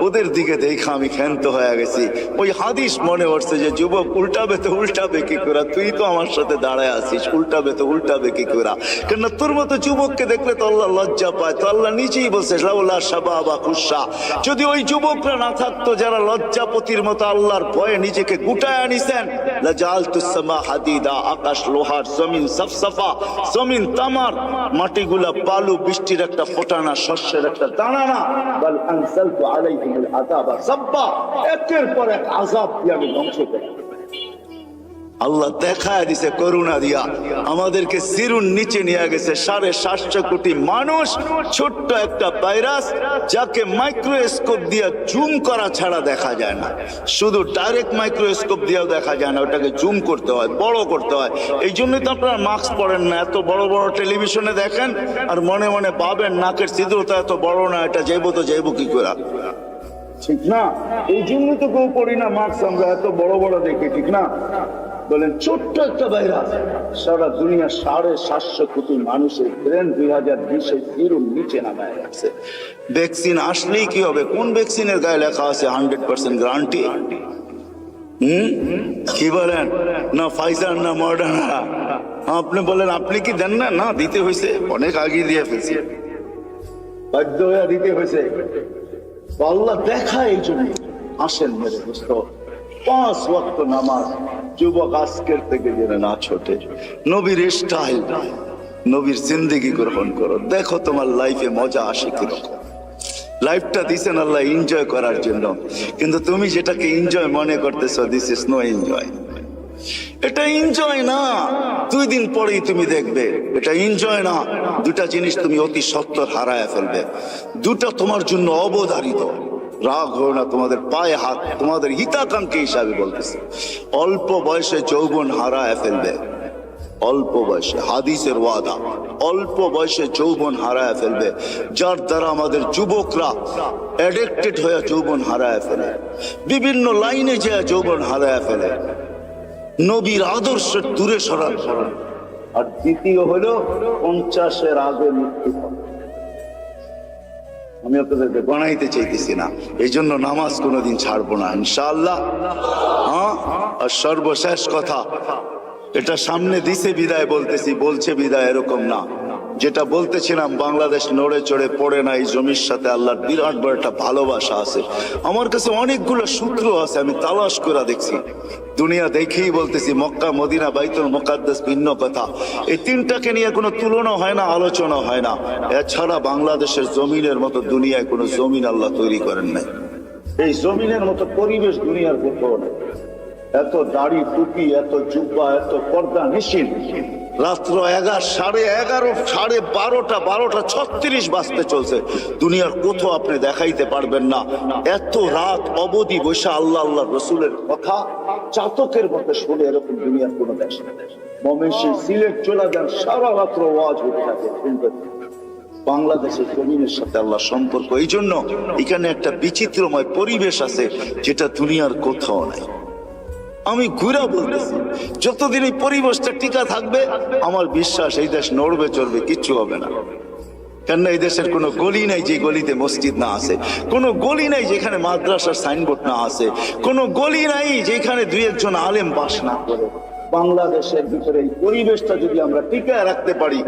ওদের দিকে দেখে আমি ক্ষান্ত হয়ে গেছি। ওই হাদিস মনে পড়ছে যে যুবক উল্টাবে তো উল্টাবে কি করে, তুই তো আমার সাথে দাঁড়ায় আছিস, উল্টাবে তো উল্টাবে কি করে? কেন তোর মতো যুবককে দেখলে তো আল্লাহ লজ্জা পায়। তো আল্লাহ নিজেই বলছে লাউলা শাবাবা খুশা, যদি ওই যুবকরা না থাকতো যারা লজ্জাপতির মতো আল্লাহর ভয়ে নিজেকে গুটায় আনিছেন, লাজালতুস সামা হাদিদা, আকাশ লোহার, জমিন সফসফা, জমিন তামার, মাটিগুলা বালু, বৃষ্টির একটা ফোঁটা না, শস্যের একটা দানা না, বল আনসালতু আলাইহিমুল আযাবা সাব্বা, একের পর এক আযাব দিয়ে আমি ধ্বংস করি। আল্লাহ দেখায় দিছে করুণা দিয়া, আমাদেরকে সিরুন নিচে নিয়ে গেছে। 750 কোটি মানুষ, ছোট্ট একটা ভাইরাস যাকে মাইক্রোস্কোপ দিয়ে জুম করা ছাড়া দেখা যায় না। শুধু ডাইরেক্ট মাইক্রোস্কোপ দিয়েও দেখা যায় না, ওটাকে জুম করতে হয়, বড় করতে হয়। এই জন্যই তো আপনারা মাস্ক পরেন না। এত বড় বড় টেলিভিশনে দেখেন আর মনে মনে ভাবেন নাকের ছিদ্রটা এত বড় না, এটা যাইবো তো যাইবো কি করে, ঠিক না? এই জন্য তো কেউ পড়ি না মাস্ক, আমরা এত বড় বড় দেখি, ঠিক না? বলেন ছোট্ট একটা ভাইরাস সারা দুনিয়া 750 কোটি মানুষের ব্রেন 2020-এ জিরোর নিচে নামায় রাখছে। ভ্যাকসিন আসলেই কি হবে? কোন ভ্যাকসিনের গায়ে লেখা আছে 100% গ্যারান্টি? কি বলেন? না ফাইজার না মডার্না। আপনি বলেন আপনি কি দেন না? না, দিতে হয়েছে, অনেক আগে দিয়ে ফেলছে, বাধ্য হয়ে দিতে হয়েছে। আল্লাহ দেখায় এই জন্য আসেন মেরে দোস্ত, 5 ওয়াক্ত নামাজ যুবক আজকের থেকে যেন না ছোটে। নবীর স্টাইল, নবীর জিন্দেগি গ্রহণ করো, দেখো তোমার লাইফে মজা আসে কিরকম। লাইফটা দিছেন আল্লাহ এনজয় করার জন্য, কিন্তু তুমি যেটাকে এনজয় মনে করতেছো, দিস ইজ নো এনজয়। এটা এনজয় না, 2 দিন পরেই তুমি দেখবে এটা এনজয় না। দুটা জিনিস তুমি অতি সত্বর হারায় ফেলবে, দুটা তোমার জন্য অবধারিত। রাগ হয় না, তোমাদের পায়ে হাত, তোমাদের হিতাকাঙ্ক্ষী হিসাবে বলতেছে। অল্প বয়সে যৌবন হারায় ফেলবে, অল্প বয়সে, হাদিসের ওয়াদা, অল্প বয়সে যৌবন হারায় ফেলবে। যার দ্বারা আমাদের যুবকরা অ্যাডিক্টেড হয়ে যৌবন হারায় ফেলে, বিভিন্ন লাইনে যে যৌবন হারায় ফেলে, নবীর আদর্শের দূরে সরার। আর দ্বিতীয় হলো 50-এর আগে মৃত্যু। আমি আপনাদেরকে বানাইতে চাইতেছি না, এই জন্য নামাজ কোনোদিন ছাড়বো না ইনশাআল্লাহ। হ্যাঁ, আর সর্বশেষ কথা, এটা সামনে দিছে বিদায় বলতেছি, বলছে বিদায় এরকম না। যেটা বলতেছিলাম, বাংলাদেশ নড়ে চড়ে পড়ে না, এই জমির সাথে আল্লাহর বিরাট বড় একটা ভালোবাসা আছে। আমার কাছে অনেকগুলো সূত্র আছে, আমি তালাশ করে দেখছি, দুনিয়া দেখেই বলতেছি। মক্কা, মদিনা, বাইতুল মুকাদ্দাস ভিন্ন কথা, এই 3টাকে নিয়ে কোনো তুলনা হয় না, আলোচনা হয় না। এছাড়া বাংলাদেশের জমিনের মতো দুনিয়ায় কোনো জমিন আল্লাহ তৈরি করেন নাই। এই জমিনের মতো পরিবেশ দুনিয়ার কোথাও নেই। এত দাড়ি টুপি, এত জুব্বা, এত পর্দা নিশিন রাত্র 11, সাড়ে 12টা 36 বাজতে চলছে। দুনিয়ার কোথাও আপনি দেখাইতে পারবেন না এত রাত অবধি বসে আল্লাহ রসুলের কথা চাতকের মতো শুনে, এরকম দুনিয়ার কোনো দেশ নেই। ময়মনসিংহ, সিলেট চলে যান, সারা রাত্র ওয়াজ হতে থাকে। বাংলাদেশের জমিনের সাথে আল্লাহ সম্পর্ক, এই জন্য এখানে একটা বিচিত্রময় পরিবেশ আছে যেটা দুনিয়ার কোথাও নাই। আমি ঘুরা বলতেছি, যতদিন এই পরিবেশটা টিকা থাকবে আমার বিশ্বাস এই দেশ নড়বে চড়বে, কিচ্ছু হবে না। কেননা এই দেশের কোনো গলি নাই যে গলিতে মসজিদ না আছে, কোনো গলি নাই যেখানে মাদ্রাসার সাইনবোর্ড না আছে, কোনো গলি নাই যেখানে দুই একজন আলেম বাস না করে। বাংলাদেশের ভিতরে এই পরিবেশটা যদি আমরা টিকায় রাখতে পারি,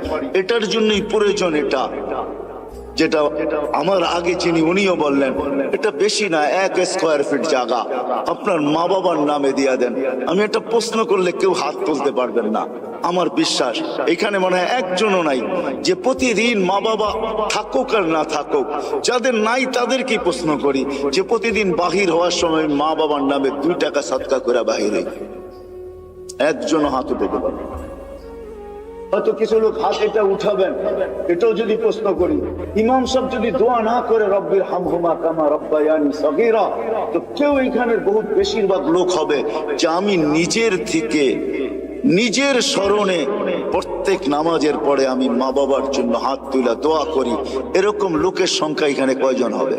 এটার জন্যই প্রয়োজন এটা, যেটা আমার আগে যিনি উনিও বললেন, এটা বেশি না, 1 স্কয়ার ফিট জায়গা আপনার মা বাবার নামে দিয়ে দেন। আমি একটা প্রশ্ন করলে কেউ হাত তুলতে পারবেন না। আমার বিশ্বাস এখানে মনে হয় একজনও নাই যে প্রতিদিন মা বাবা থাকুক আর না থাকুক, যাদের নাই তাদেরকে প্রশ্ন করি যে প্রতিদিন বাহির হওয়ার সময় মা বাবার নামে 2 টাকা সদকা করে বাহির হই, একজনও হাত উঠে দেবেন। হয়তো কিছু লোক হাত এটা উঠাবেন, এটাও যদি প্রশ্ন করি, ইমাম সাহেব যদি দোয়া না করে রব্বির হামহুমা কামা রব্বায়ানি সগীরা, তো কেউ এখানের বহুত বেশিরভাগ লোক হবে যে আমি নিজের থেকে নিজের স্মরণে প্রত্যেক নামাজের পরে আমি মা বাবার জন্য হাত তুলে দোয়া করি। এরকম লোকের সংখ্যা এখানে কয়জন হবে?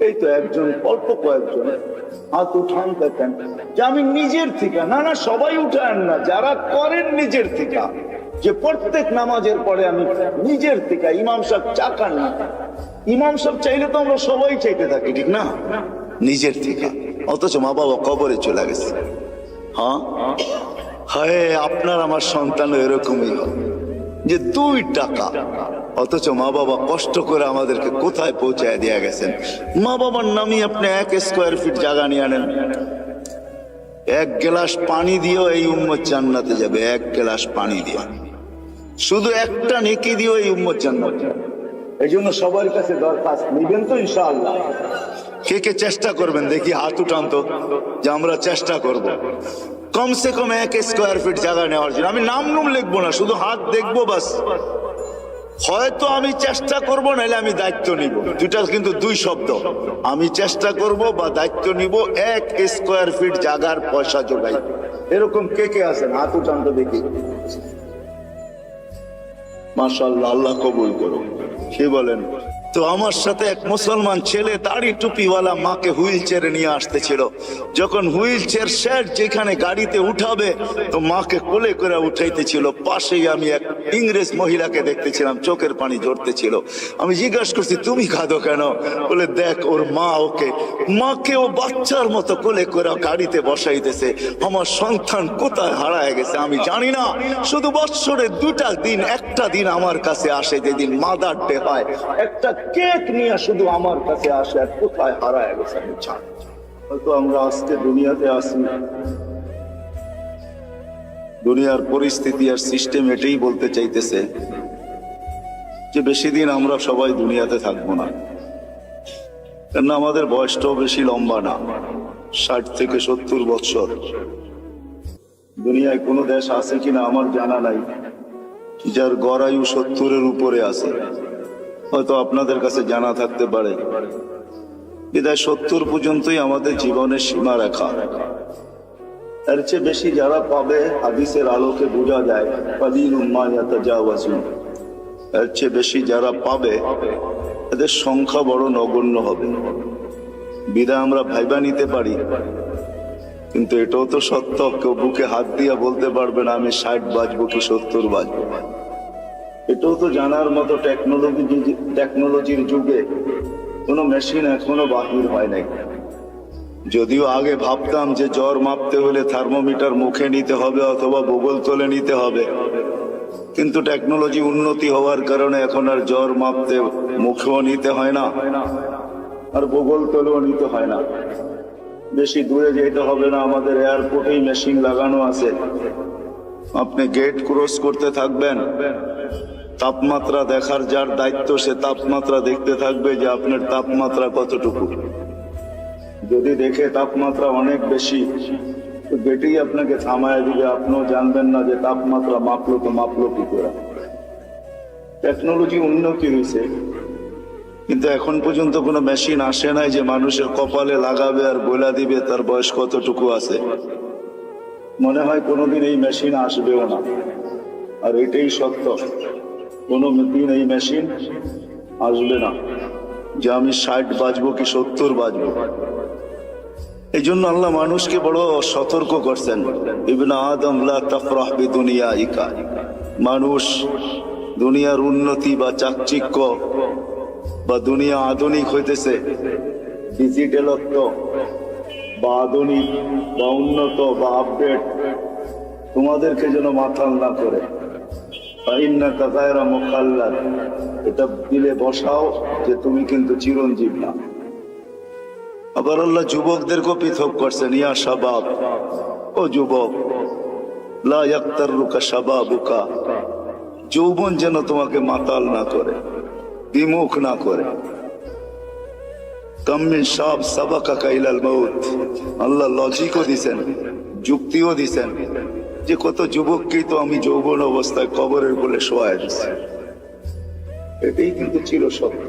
এই তো একজন, অল্প কয়েকজন হাত উঠান দেখেন যে আমি নিজের থেকে। না না, সবাই উঠান না, যারা করেন নিজের থেকে, যে প্রত্যেক নামাজের পরে আমি নিজের থেকে। ইমাম সাহেব চাকান না, ইমাম সাহেব চাইলে তো আমরা সবাই চাইতে থাকি, ঠিক না? নিজের থেকে। অথচ মা বাবা কবরে চলে গেছে। হ্যাঁ, হায় আপনার আমার সন্তান এরকমই হবে যে 2 টাকা, অথচ মা বাবা কষ্ট করে আমাদেরকে কোথায় পৌঁছায় দিয়ে গেছেন। মা বাবার নামে আপনি 1 স্কয়ার ফিট জায়গা নিয়ে আনেন, 1 গ্লাস পানি দিয়েও এই উম্মত জান্নাতে যাবে। 1 গ্লাস পানি দিয়ে, শুধু একটা নেকি দিয়েও এই উম্মত জান্নাতে যাবে। এই জন্য সবার কাছে দরখাস্ত, নিবেন তো ইনশাআল্লাহ? কে কে চেষ্টা করবেন দেখি, হাত উঠান তো, যে আমরা চেষ্টা করব কমসে কম 1 স্কয়ার ফিট জায়গা নেওয়ার জন্য। আমি নাম নুম লিখবো না, শুধু হাত দেখবো বাস। হয়তো আমি চেষ্টা করব, নাহলে আমি দায়িত্ব নিব। দুইটা কিন্তু 2 শব্দ, আমি চেষ্টা করব বা দায়িত্ব নিব। 1 স্কয়ার ফিট জায়গার পয়সা জোগাই। এরকম কে কে আছেন? হাত উঠান তো দেখি। মাশাআল্লাহ, আল্লাহ কবুল করুন। কি বলেন? তো আমার সাথে এক মুসলমান ছেলে দাড়ি টুপিওয়ালা মাকে হুইল চেয়ারে নিয়ে আসতেছিল। যখন হুইল চেয়ার সেট যেখানে গাড়িতে উঠাবে, তো মাকে কোলে করে উঠাইতেছিল। পাশেই আমি এক ইংরেজ মহিলাকে দেখতেছিলাম, চোখের পানি ঝরতেছিল। আমি জিজ্ঞাসা করছি, তুমি কাঁদো কেন? বলে, দেখ ওর মা মাকে ও বাচ্চার মতো কোলে করে গাড়িতে বসাইতেছে। আমার সন্তান কোথায় হারায় গেছে আমি জানি না। শুধু বৎসরে 2টা দিন, একটা দিন আমার কাছে আসে যেদিন মাদার ডে হয়, একটা কেক নিয়ে শুধু আমার কাছে আসে। আর কোথায় হারায় গেছে আমি জানি। হয়তো আমরা আজকে দুনিয়াতে আসি, দুনিয়ার পরিস্থিতি আর সিস্টেম এটাই বলতে চাইতেছে যে বেশি দিন আমরা সবাই দুনিয়াতে থাকবো না। কেন আমাদের বয়সটাও বেশি লম্বা না, 60 থেকে 70 বছর। দুনিয়ায় কোনো দেশ আছে কিনা আমার জানা নাই যার গড় আয়ু 70-এর উপরে আছে। হয়তো আপনাদের কাছে জানা থাকতে পারে। বিদায় 70 পর্যন্তই আমাদের জীবনের সীমা রেখা। এর চেয়ে বেশি যারা পাবে, হাদিসের আলোকে বোঝা যায়, এর চেয়ে বেশি যারা পাবে এদের সংখ্যা বড় নগণ্য হবে। বিদায় আমরা ভাইবা নিতে পারি, কিন্তু এটাও তো সত্য, কেউ বুকে হাত দিয়া বলতে পারবে না আমি 60 বাজবো কি 70 বাজবো। এটাও তো জানার মতো টেকনোলজির যুগে কোনো মেশিন এখনো বাহির হয় নাই। যদিও আগে ভাবতাম যে জ্বর মাপতে হলে থার্মোমিটার মুখে নিতে হবে অথবা বগল তলে নিতে হবে, কিন্তু টেকনোলজি উন্নতি হওয়ার কারণে এখন আর জ্বর মাপতে মুখেও নিতে হয় না, আর বগল তলেও নিতে হয় না। বেশি দূরে যেতে হবে না, আমাদের এয়ারপোর্টেই মেশিন লাগানো আছে। আপনি গেট ক্রস করতে থাকবেন, তাপমাত্রা দেখার যার দায়িত্ব সে তাপমাত্রা দেখতে থাকবে যে আপনার তাপমাত্রা কতটুকু। যদি দেখে তাপমাত্রা অনেক বেশি, তো বেটেই আপনাকে থামায় দিবে, আপনিও জানবেন না যে তাপমাত্রা মাপলো কি করে। টেকনোলজি উন্নতি হয়েছে, কিন্তু এখন পর্যন্ত কোনো মেশিন আসে নাই যে মানুষের কপালে লাগাবে আর বলে দিবে তার বয়স কতটুকু আছে। মনে হয় কোনোদিন এই মেশিন আসবেও না। আর এটাই সত্য, কোনোদিন এই মেশিন আসবে না যে আমি 60 বাজবো কি 70 বাজবো। এই জন্য আল্লাহ মানুষকে বড় সতর্ক করছেন, ইবনে আদম লা তাফরাহ বিদুনিয়াইকা, মানুষ দুনিয়ার উন্নতি বা চাকচিক্য বা দুনিয়া আধুনিক হইতেছে, ডিজিটালত্ব বা আধুনিক বা উন্নত বা আপডেট তোমাদেরকে যেন মাথাল না করে। এটা দিলে বসাও যে তুমি কিন্তু চিরঞ্জীব না। আবার আল্লাহ যুবকদেরকেও পৃথক করছেন, ইয়া শাবাব, ও যুবক, লা ইয়াক্তাররুকা শাবাবুকা, যৌবন যেন তোমাকে মাতাল না করে, বিমুখ না করে। কাম মিন শাব সাবাকাকা ইলাল মাউত, আল্লাহ লজিকও দিছেন, যুক্তিও দিছেন যে কত যুবককেই তো আমি যৌবন অবস্থায় কবরের কোলে শোয়ায় দিচ্ছি। এটাই কিন্তু ছিল সত্য।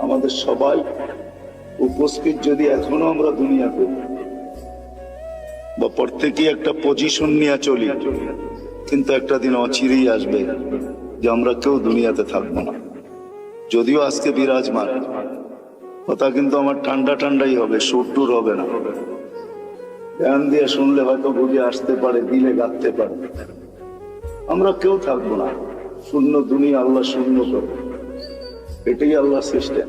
আমাদের সবাই উপস্থিত যদি এখনো আমরা দুনিয়াতে বা প্রত্যেকেই একটা পজিশন নিয়ে চলি, কিন্তু একটা দিন অচিরেই আসবে যে আমরা কেউ দুনিয়াতে থাকবো না। যদিও আজকে বিরাজমান কথা, কিন্তু আমার ঠান্ডাই হবে, সুর হবে না। ধ্যান দিয়ে শুনলে হয়তো বুঝে আসতে পারে, দিলে গাঁথতে পারে। আমরা কেউ থাকবো না, শূন্য দুনিয়া আল্লাহ শূন্য করবে, এটাই আল্লাহ সিস্টেম।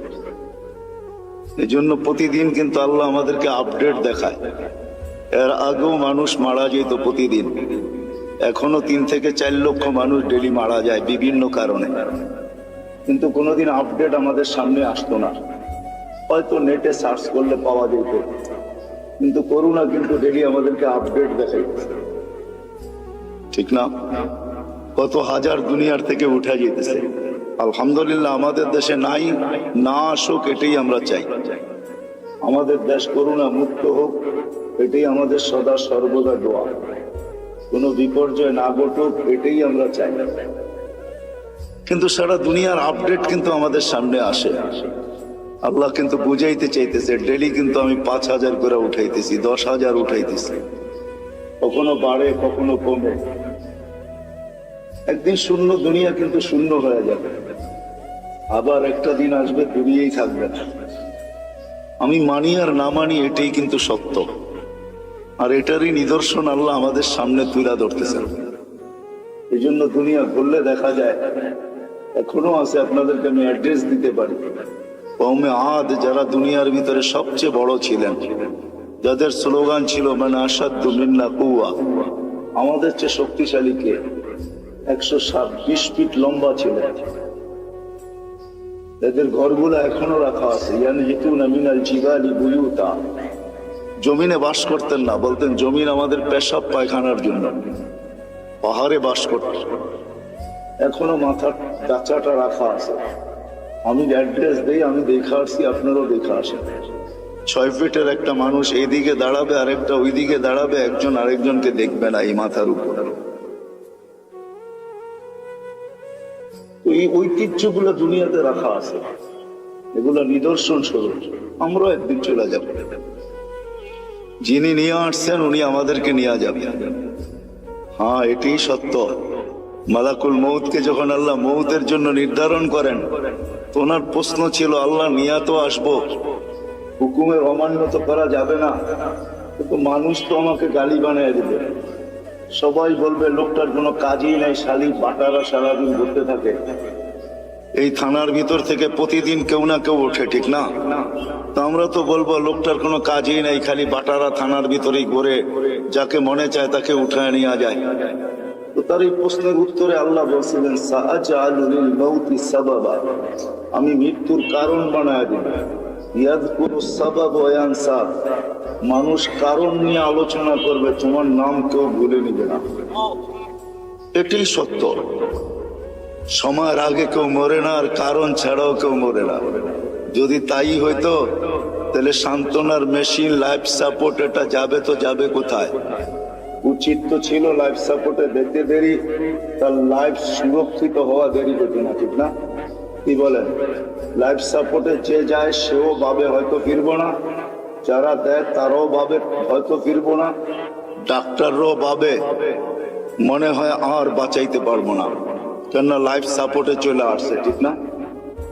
এই জন্য প্রতিদিন কিন্তু আল্লাহ আমাদেরকে আপডেট দেখায়। এর আগেও মানুষ মারা যেত প্রতিদিন, এখনো 3 থেকে 4 লক্ষ মানুষ ডেলি মারা যায় বিভিন্ন কারণে, কিন্তু কোনোদিন আপডেট আমাদের সামনে আসতো না। হয়তো নেটে সার্চ করলে পাওয়া যেত, কিন্তু করোনা কিন্তু ডেলি আমাদেরকে আপডেট দেখাইতেছে, ঠিক না? কত হাজার দুনিয়ার থেকে উঠে যেতেছে। আলহামদুলিল্লাহ আমাদের দেশে নাই, না আসুক এটাই আমরা চাই। আমাদের দেশ করোনা মুক্ত হোক, এটাই আমাদের সদা সর্বদা দোয়া। কোনো বিপর্যয় না ঘটুক, এটাই আমরা চাই। কিন্তু সারা দুনিয়ার আপডেট কিন্তু আমাদের সামনে আসে। আল্লাহ কিন্তু বুঝাইতে চাইতেছে, ডেলি কিন্তু আমি 5,000 করে উঠাইতেছি, 10,000 উঠাইতেছি, কখনো বাড়ে কখনো কমে। একদিন শূন্য দুনিয়া কিন্তু শূন্য হয়ে যাবে, আবার একটা দিন আসবে দুনিয়াই থাকবে না। আমি মানি আর না মানি, এটাই কিন্তু সত্য। আর এটারই নিদর্শন আল্লাহ আমাদের সামনে তুলে ধরতেছেন। এই জন্য দুনিয়া ঘুরলে দেখা যায় এখনো আছে। আপনাদেরকে আমি অ্যাড্রেস দিতে পারি। কওমে আদ যারা দুনিয়ার ভিতরে সবচেয়ে বড় ছিলেন, যাদের স্লোগান ছিল মানে আসাদ্দু মিন্না কুওয়া, আমাদের চেয়ে শক্তিশালী কে? 120 ফিট লম্বা ছিল। এদের ঘরগুলো এখনো রাখা আছে। ইয়ানহিতুনা মিনাল জিবালি বুয়ুতা, জমিনে বাস করতেন না, বলতেন জমিন আমাদের পেশাব পায়খানার জন্য। পাহাড়ে বাস করতেন, এখনো মাথার ডাচাটা রাখা আছে। আমি অ্যাড্রেস দেই, আমি দেখে আসছি, আপনারও দেখে আসেন। 6 ফিটের একটা মানুষ এইদিকে দাঁড়াবে, আরেকটা ওইদিকে দাঁড়াবে, একজন আরেকজনকে দেখবে না এই মাথার উপর। এই ঐতিহ্যগুলো দুনিয়াতে রাখা আছে, এগুলো নিদর্শন স্বরূপ। আমরা একদিন চলে যাব, যিনি নিয়ে আসছেন উনি আমাদেরকে নিয়ে যাবেন। হ্যাঁ, এটাই সত্য। মালাকুল মউতকে যখন আল্লাহ মউতের জন্য নির্ধারণ করেন, ওনার প্রশ্ন ছিল, আল্লাহ নিয়ে তো আসবো, হুকুমের অমান্য তো করা যাবে না, কিন্তু মানুষ তো আমাকে গালি বানিয়ে দিবে। সবাই বলবে লোকটার কোনো কাজই নাই, শালি বাটারা সারাদিন ঘুরতে থাকে। এই থানার ভিতর থেকে প্রতিদিন কেউ না কেউ ওঠে, ঠিক না? তো আমরা তো বলবো লোকটার কোনো কাজই নাই, খালি বাটারা থানার ভিতরেই ঘুরে, যাকে মনে চায় তাকে উঠায় নিয়ে যায়। তো তার এই প্রশ্নের উত্তরে আল্লাহ বলছিলেন, সাআজআলু লিল মাউতি সাবাবা, আমি মৃত্যুর কারণ বানায় দিব। ইয়াযকুরু সাবাব ওয়া ইয়ানসা, মানুষ কারণ নিয়ে আলোচনা করবে, তোমার নাম কেউ ভুলে নিবে না। এটাই সত্য। সময়ের আগে কেউ মরে না, আর কারণ ছাড়াও কেউ মরে না। যদি তাই হইতো তাহলে সান্ত্বনার মেশিন, লাইফ সাপোর্ট, এটা যাবে তো যাবে কোথায়? উচিত তো ছিল লাইফ সাপোর্টে দেখতে দেরি, তার লাইফ সুরক্ষিত হওয়া দেরি হতো না, ঠিক না? কি বলেন? লাইফ সাপোর্টে যে যায় সেও ভাবে হয়তো ফিরবো না, যারা দেয় তারাও ভাবে হয়তো ফিরবো না, ডাক্তাররাও ভাবে মনে হয় আর বাঁচাইতে পারবো না, কেননা লাইফ সাপোর্টে চলে আসছে, ঠিক না?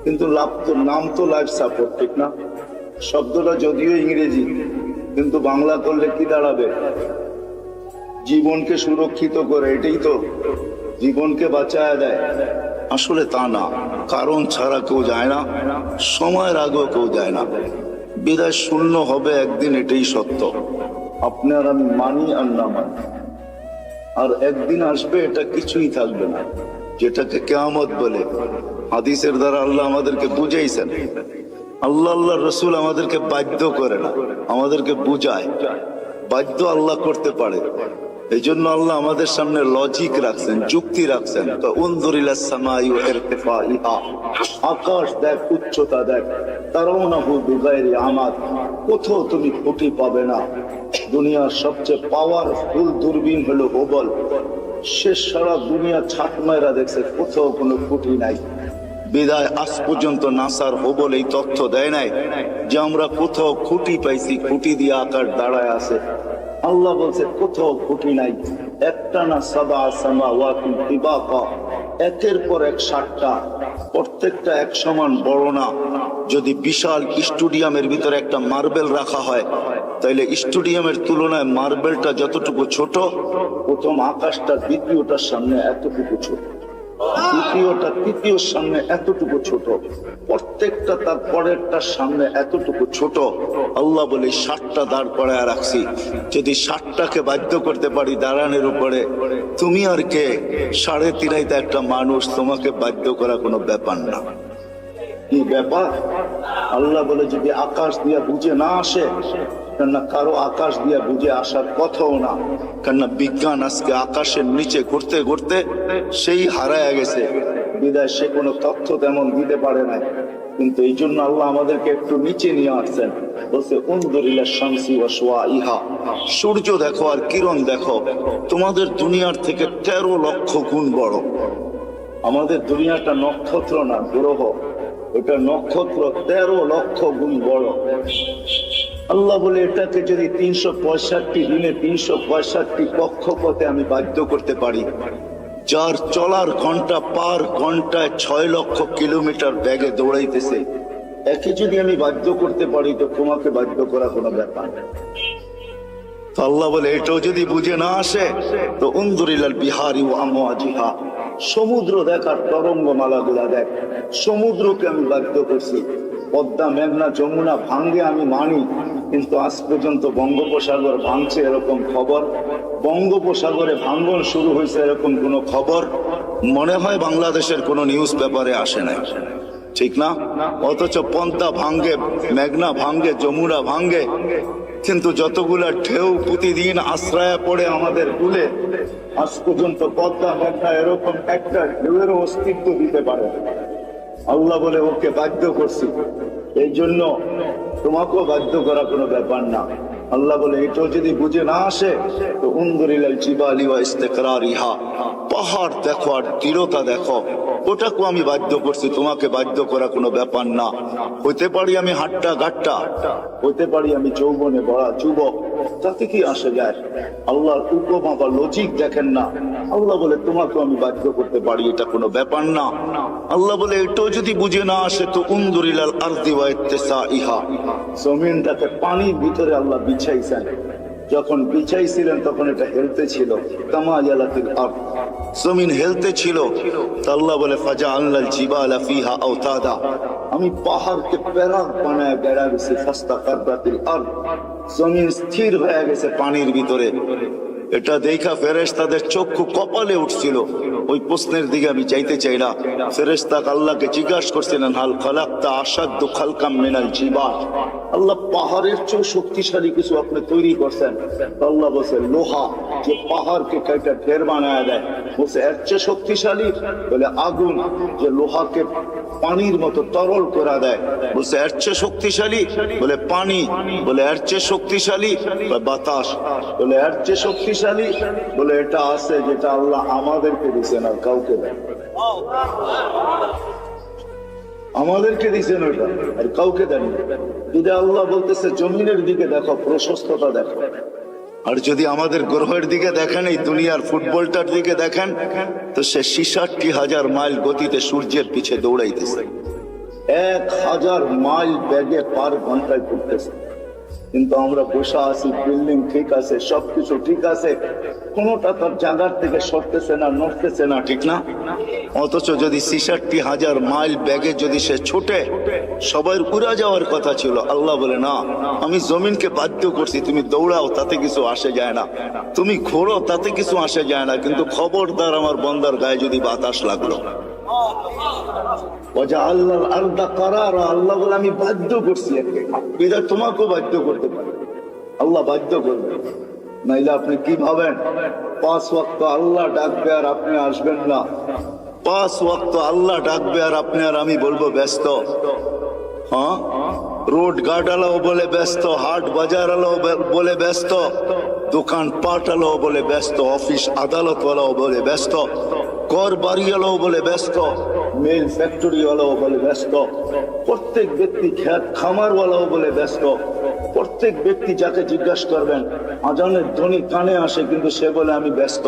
কিন্তু লাভ তো, নাম তো লাইফ সাপোর্ট, ঠিক না? শব্দটা যদিও ইংরেজি, কিন্তু বাংলা করলে কি দাঁড়াবে? জীবনকে সুরক্ষিত করে, এটাই তো, জীবনকে বাঁচায় দেয়। আসলে তা না, কারণ ছাড়া কেউ যায় না, সময়ের আগেও কেউ যায় না, বিদায় শূন্য হবে একদিন, এটাই সত্য। আপনার আমি মানি আর না মানি, আর একদিন আসবে এটা কিছুই থাকবে না, যেটাকে কিয়ামত বলে। হাদিসের দ্বারা আল্লাহ আমাদেরকে বুঝাইছেন। আল্লাহ রসুল আমাদেরকে বাধ্য করে না, আমাদেরকে বুঝায়। বাধ্য আল্লাহ করতে পারে, এই জন্য আল্লাহ আমাদের সামনে লজিক রাখছেন, যুক্তি রাখছেন। তো উনজুরিলাস সামাই ওয়া ইরতিফাইহা, আকাশ দেখ, উচ্চতা দেখ, তারাউনাহু বিগাইরি আমাদ, কোথাও তুমি খুঁটি পাবে না। দুনিয়ার সবচেয়ে পাওয়ারফুল দূরবীন হলো হুবল, সে সারা দুনিয়া ছাপ মাইরা দেখছে, কোথাও কোনো খুঁটি নাই। বিদায় আজ পর্যন্ত নাসার হুবল এই তথ্য দেয় নাই যে আমরা কোথাও খুঁটি পাইছি, খুঁটি দিয়ে আকাশ দাঁড়ায় আছে। আল্লাহ বলছে কোথাও খুঁটি নাই। একটা না সাবা সামাওয়াতুন তিবাকা, একের পর এক 7টা, প্রত্যেকটা এক সমান বড় না। যদি বিশাল স্টেডিয়ামের ভিতরে একটা মার্বেল রাখা হয়, তাইলে স্টেডিয়ামের তুলনায় মার্বেলটা যতটুকু ছোট, প্রথম আকাশটা দ্বিতীয়টার সামনে এতটুকু ছোট, দ্বিতীয়টা তৃতীয়র সামনে এতটুকু ছোট, প্রত্যেকটা তার পরেরটার সামনে এতটুকু ছোট। আল্লাহ বলে 7টা দাঁড় করায় রাখছি, যদি 7টাকে বাধ্য করতে পারি দাঁড়ানোর উপরে, তুমি আর কে? 3.5 একটা মানুষ, তোমাকে বাধ্য করা কোনো ব্যাপার না। কি ব্যাপার? আল্লাহ বলে যদি আকাশ দিয়া বুঝে না আসে, কেননা কারো আকাশ দিয়া বুঝে আসার কথাও না, কেননা বিজ্ঞান আজকে আকাশের নিচে ঘুরতে ঘুরতে সেই হারায় গেছে, বিদায় সে কোনো তথ্য তেমন দিতে পারে না। কিন্তু এই জন্য আল্লাহ আমাদেরকে একটু নিচে নিয়ে আসছেন, বলছে উনজুরিলা শামসি ওয়া শুআইহা, সূর্য দেখো আর কিরণ দেখো, তোমাদের দুনিয়ার থেকে 13 লক্ষ গুণ বড়। আমাদের দুনিয়াটা নক্ষত্র না, গ্রহ, এটা নক্ষত্র 13 লক্ষ গুণ বড়। আল্লাহ বলে এটাকে যদি 365 দিনে 365 কক্ষপথে আমি বাধ্য করতে পারি, যার চলার ঘন্টা পার ঘন্টায় 6 লক্ষ কিলোমিটার বেগে দৌড়াইতেছে, একে যদি আমি বাধ্য করতে পারি, তো তোমাকে বাধ্য করা কোনো ব্যাপার। তো আল্লাহ বলে এটাও যদি বুঝে না আসে, তো উনজুরিলাল বিহারি ওয়া আমওয়াজিহা, সমুদ্র দেখার তরঙ্গমালা গুলা দেখ। সমুদ্রকে আমি বাধ্য করছি। পদ্মা, মেঘনা, যমুনা ভাঙ্গে আমি মানি, কিন্তু আজ পর্যন্ত বঙ্গোপসাগর ভাঙছে এরকম খবর, বঙ্গোপসাগরে ভাঙ্গন শুরু হয়েছে এরকম কোনো খবর মনে হয় বাংলাদেশের কোনো নিউজ পেপারে আসে নাই, ঠিক না? অথচ পদ্মা ভাঙ্গে, মেঘনা ভাঙ্গে, যমুনা ভাঙ্গে, কিন্তু যতগুলা ঢেউ প্রতিদিন আশ্রয় পড়ে আমাদের কুলে, আজ পর্যন্ত পদ্মা, মেঘনা এরকম একটা ঢেউয়েরও অস্তিত্ব দিতে পারে। আল্লাহ বলে ওকে বাধ্য করছি, এই জন্য তোমাকেও বাধ্য করা কোনো ব্যাপার না। আল্লাহ বলে এটাও যদি বুঝে না আসে, তো উনজুরিলাল জিবালি ওয়া ইস্তিকরারিহা, পাহাড় দেখো আর দৃঢ়তা দেখো, ওটাকেও আমি বাধ্য করছি, তোমাকে বাধ্য করা কোনো ব্যাপার না। হইতে পারি আমি হাট্টা গাট্টা, হইতে পারি আমি যৌবনে বড়া যুবক, তাতে কি আসে যায়? আল্লাহর উপমা বা লজিক দেখেন না। আল্লাহ বলে তোমাকেও আমি বাধ্য করতে পারি, এটা কোনো ব্যাপার না। আল্লাহ বলে এটাও যদি বুঝে না আসে, তো উনজুরিলাল আরদি ওয়া ইত্তিসাইহা, জমিনটাকে পানির ভিতরে আল্লাহ বিছাইছেন। যখন বিছাইছিলেন তখন এটা হেলতে ছিল, তামায়ালাতিল আরদ, জমিন হেলতে ছিল। আল্লাহ বলে ফাজআলনাল জিবালা ফিহা আওতাদা, আমি পাহাড়কে প্যারাক বানায় বেড়া গেছি, ফাস্তাকাররাতিল আরদ, জমিন স্থির হয়ে গেছে পানির ভিতরে। এটা দেখা ফেরেশতাদের চক্ষু কপালে উঠছিল। ওই প্রশ্নের দিকে আমি যাইতে চাই না। ফেরেশতা আল্লাহকে জিজ্ঞাসা করছিলেন, হাল খালাকতা আশাদ্দু খালকাম মিনাল জিবাল, আল্লাহ পাহাড়ের চেয়ে শক্তিশালী কিছু আপনি তৈরি করছেন? আল্লাহ বলছে লোহা, যে পাহাড়কে কেটে ঢের বানায় দেয়। বলছে এর চেয়ে শক্তিশালী? বলে আগুন, যে লোহাকে পানির মতো তরল করে দেয়। বলছে এর চেয়ে শক্তিশালী? বলে পানি। বলে এর চেয়ে শক্তিশালী? বাতাস। বলে এর চেয়ে শক্তিশালী? বলে এটা আছে যেটা আল্লাহ আমাদেরকে দিচ্ছেন আর কাউকে দেয়। আমাদেরকে দিচ্ছেন ওটা আর কাউকে দেন। যদি আল্লাহ বলতেছে জমিনের দিকে দেখো, প্রশস্ততা দেখো। আর যদি আমাদের গ্রহের দিকে দেখেন, এই দুনিয়ার ফুটবলটার দিকে দেখেন, তো সে 66,000 মাইল গতিতে সূর্যের পিছে দৌড়াইতেছে। 1000 মাইল বেগে পার ঘন্টায় ঘুরতেছে। কিন্তু আমরা বসে আছি, বিল্ডিং ঠিক আছে, সবকিছু ঠিক আছে, কোনোটা তার জায়গার থেকে সরতেছে না, নড়তেছে না, ঠিক না? অথচ যদি 66,000 মাইল ব্যাগে যদি সে ছুটে, সবাই উড়া যাওয়ার কথা ছিল। আল্লাহ বলে না, আমি জমিনকে বাধ্য করছি, তুমি দৌড়াও, তাতে কিছু আসে যায় না, তুমি ঘোরো, তাতে কিছু আসে যায় না, কিন্তু খবরদার আমার বন্দার গায়ে যদি বাতাস লাগলো। আল্লাহ বলে আমি বাধ্য করছি, এটা তোমাকেও বাধ্য করতে পারে। আল্লাহ বাধ্য করবে, নাইলে আপনি কি ভাবেন 5 ওয়াক্ত আল্লাহ ডাকবে আর আপনি আসবেন না? 5 ওয়াক্ত আল্লাহ ডাকবে আর আপনি আর আমি বলবো ব্যস্ত? হ্যাঁ, রোড গার্ড আলাও বলে ব্যস্ত, হাট বাজার আলাও বলে ব্যস্ত, দোকান পাট আলাও বলে ব্যস্ত, অফিস আদালত ওয়ালাও বলে ব্যস্ত, ঘর বাড়ি আলাও বলে ব্যস্ত, মেল ফ্যাক্টরি ওয়ালাও বলে ব্যস্ত, প্রত্যেক ব্যক্তি খেত খামার ওয়ালাও বলে ব্যস্ত। প্রত্যেক ব্যক্তি যাকে জিজ্ঞাসা করবেন, আজানের ধ্বনি কানে আসে, কিন্তু সে বলে আমি ব্যস্ত,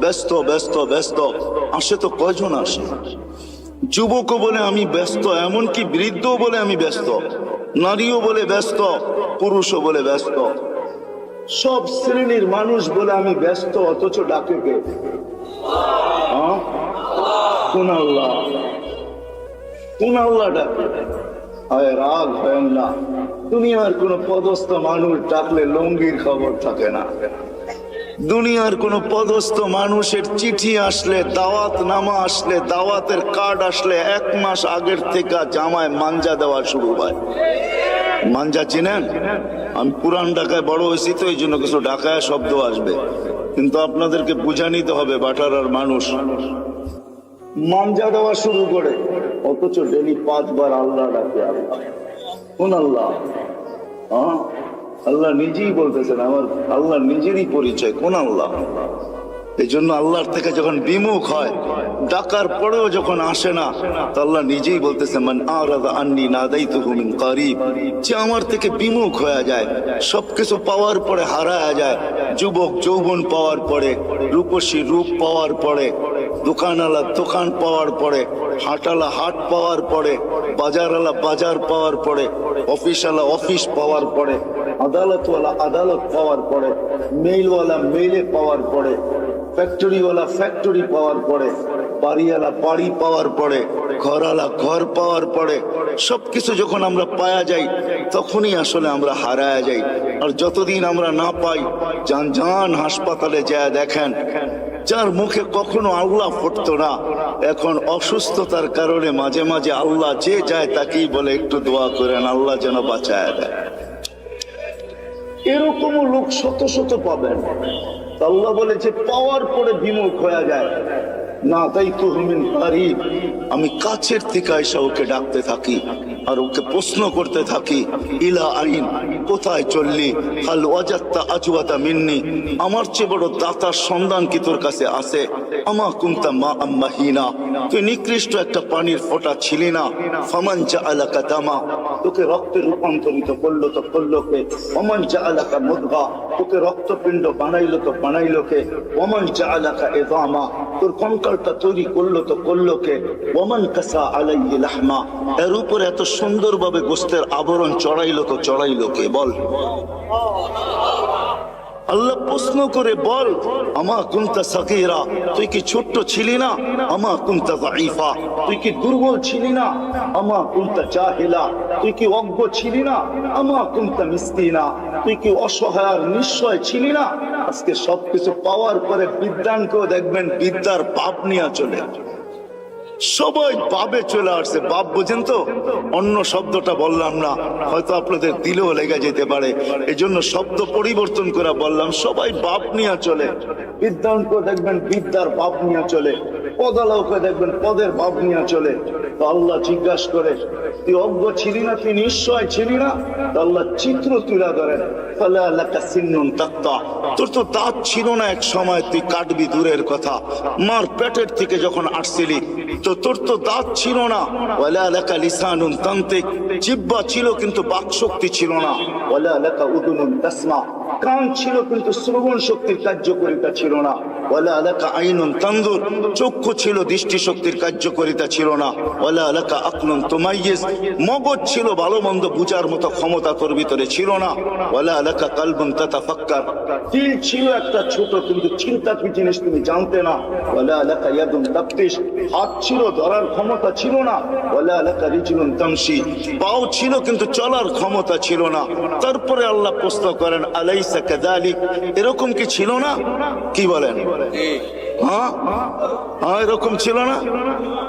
ব্যস্ত, ব্যস্ত, ব্যস্ত। আসে তো কয়জন আসে? যুবকও বলে আমি ব্যস্ত, এমনকি বৃদ্ধ বলে আমি ব্যস্ত, নারীও বলে ব্যস্ত, পুরুষও বলে ব্যস্ত, সব শ্রেণীর মানুষ বলে আমি ব্যস্ত। অথচ ডাকে কে? কোন আল্লাহ? কোন আল্লাহ ডাকে? রাগ হয় না। দুনিয়ার কোন পদস্থ মানুষ ডাকলে লঙ্গির খবর থাকে না। দুনিয়ার কোন পদস্থ মানুষের চিঠি আসলে, দাওয়াত নামা আসলে, দাওয়াতের কার্ড আসলে 1 মাস আগের থেকে জামায় মাঞ্জা দেওয়া শুরু হয়। মাঞ্জা চিনেন? আমি পুরান ঢাকায় বড় হয়েছি তো এই জন্য কিছু ঢাকায় শব্দ আসবে, কিন্তু আপনাদেরকে বুঝা নিতে হবে। বাটারার মানুষ মাঞ্জা দেওয়া শুরু করে, অথচ ডেলি 5 বার আল্লাহ ডাকে। আল্লাহ কোন আল্লাহ? আল্লাহ নিজেই বলতেছেন, আমার আল্লাহ নিজেরই পরিচয়। কোন আল্লাহ? এই জন্য আল্লাহর থেকে যখন বিমুখ হয়, ডাকার পরেও যখন আসে না, তো আল্লাহ নিজেই বলতেছে মান আরাদা আন্নি নাদাইতুহু মিন কারিব, যে আমার থেকে বিমুখ হয়ে যায়, সবকিছু পাওয়ার পরে হারায়া যায়। যুবক যৌবন পাওয়ার পরে, রূপসী রূপ পাওয়ার পরে, দোকানওয়ালা দোকান পাওয়ার পরে, হাটওয়ালা হাট পাওয়ার পরে, বাজারওয়ালা বাজার পাওয়ার পরে, অফিসওয়ালা অফিস পাওয়ার পরে, আদালতওয়ালা আদালত পাওয়ার পরে, মেইলওয়ালা মেইলে পাওয়ার পরে, ফ্যাক্টরিওয়ালা ফ্যাক্টরি পাওয়ার পরে, বাড়িওয়ালা বাড়ি পাওয়ার পরে, ঘরওয়ালা ঘর পাওয়ার পরে, সবকিছু যখন আমরা পাওয়া যাই, তখনই আসলে আমরা হারায়া যাই। আর যতদিন আমরা না পাই, যান যান হাসপাতালে যায় দেখেন, যার মুখে কখনো আল্লাহ ফুটতো না, এখন অসুস্থতার কারণে মাঝে মাঝে আল্লাহ যে যায় তাকেই বলে একটু দোয়া করেন, আল্লাহ যেন বাঁচায় দেয়। এরকমও লোক শত শত পাবেন। আল্লাহ বলে যে পাওয়ার পরে বিমুখ হয়ে যায় না, তাই তো মিন কারিব, আমি কাছের থেকে এসে ওকে ডাকতে থাকি আর ওকে প্রশ্ন করতে থাকি, ইলা আইন, কোথায় চললি? হাল ওয়াজাত্তা আজওয়াতা মিন্নি, আমার চেয়ে বড় দাতার সন্ধান কি তোর কাছে আছে? আমা কুনতা মা আম্মাহিনা, তুই নিকৃষ্ট একটা পানির ফোঁটা ছিলি না? ফামান জাআলাকা দামা, তোকে রক্তে রূপান্তরিত করলো তো করলো কে? ওমান জাআলাকা মুদগা, তোকে রক্তপিণ্ড বানাইলো তো বানাইলো কে? ওমান জাআলাকা ইযামা, তোর কঙ্কালটা তৈরি করলো তো করলো কে? ওমান কাসা আলাইহি লাহমা, এর উপর এত সুন্দরভাবে গোস্তের আবরণ চড়াইলো তো চড়াইলো কে? বল। আল্লাহ প্রশ্ন করে বল, আমা কুনতা সাগীরা, তুই কি ছোট্ট ছিলি না? আমা কুনতা যায়ীফা, তুই কি দুর্বল ছিলি না? আমা কুনতা জাহিলা, তুই কি অজ্ঞ ছিলি না? আমা কুনতা মিসকিনা, তুই কি অসহায় আর নিঃস্বয় ছিলি না? আজকে সবকিছু পাওয়ার পরে বিদ্যানকেও দেখবেন বিদ্যার পাপ নিয়ে চলে, সবাই পাবে চলে আসছে। পাপ বুঝেন তো, অন্য শব্দটা বললাম না, হয়তো আপনাদের দিলেও লেগে যেতে পারে, এই জন্য শব্দ পরিবর্তন করে বললাম। সবাই বাপ নিয়ে চলে, বিদ্যানকেও দেখবেন বিদ্যার বাপ নিয়ে চলে, পদালকে দেখবেন পদের বাপ নিয়ে চলে। তো আল্লাহ জিজ্ঞাসা করে, তুই অজ্ঞ ছিলি না, তুই নিশ্চয় ছিলি না? তো আল্লাহ চিত্র তুলে ধরেন, তোর তো দাঁত ছিল না এক সময়, তুই কাটবি দূরের কথা, মার পেটের থেকে যখন আসছিলি তো তোর তো দাঁত ছিল না। ওয়ালা লাকা লিসানুন তানতিক, জিহ্বা ছিল কিন্তু বাক শক্তি ছিল না। ওয়ালা লাকা উদুনুন তাসমা, কান ছিল কিন্তু শ্রবণ শক্তির কার্যকারিতা ছিল না। ওয়ালা লাকা আইনুন তানজুর, চক্ষু ছিল দৃষ্টি শক্তির কার্যকারিতা ছিল না। ওয়ালা লাকা আকলুন তুমাইয়িজ, মগজ ছিল ভালো মন্দ বুঝার মতো ক্ষমতা তোর ভিতরে ছিল না। ওয়ালা লাকা কালবুন তাতাফাক্কার, দিল ছিল একটা ছোট কিন্তু চিন্তা কি জিনিস তুমি জানতে না। ওয়ালা লাকা ইয়াদুন তাবতিশ, হাত ছিল ধরার ক্ষমতা ছিল না। ওয়ালা লাকা রিজলুন তামশি, পাও ছিল কিন্তু চলার ক্ষমতা ছিল না। তারপরে আল্লাহ প্রশ্ন করেন, আলাইসা কাযালিক, এরকম কি ছিল না? কি বলেন? হ্যাঁ হ্যাঁ, এরকম ছিল না?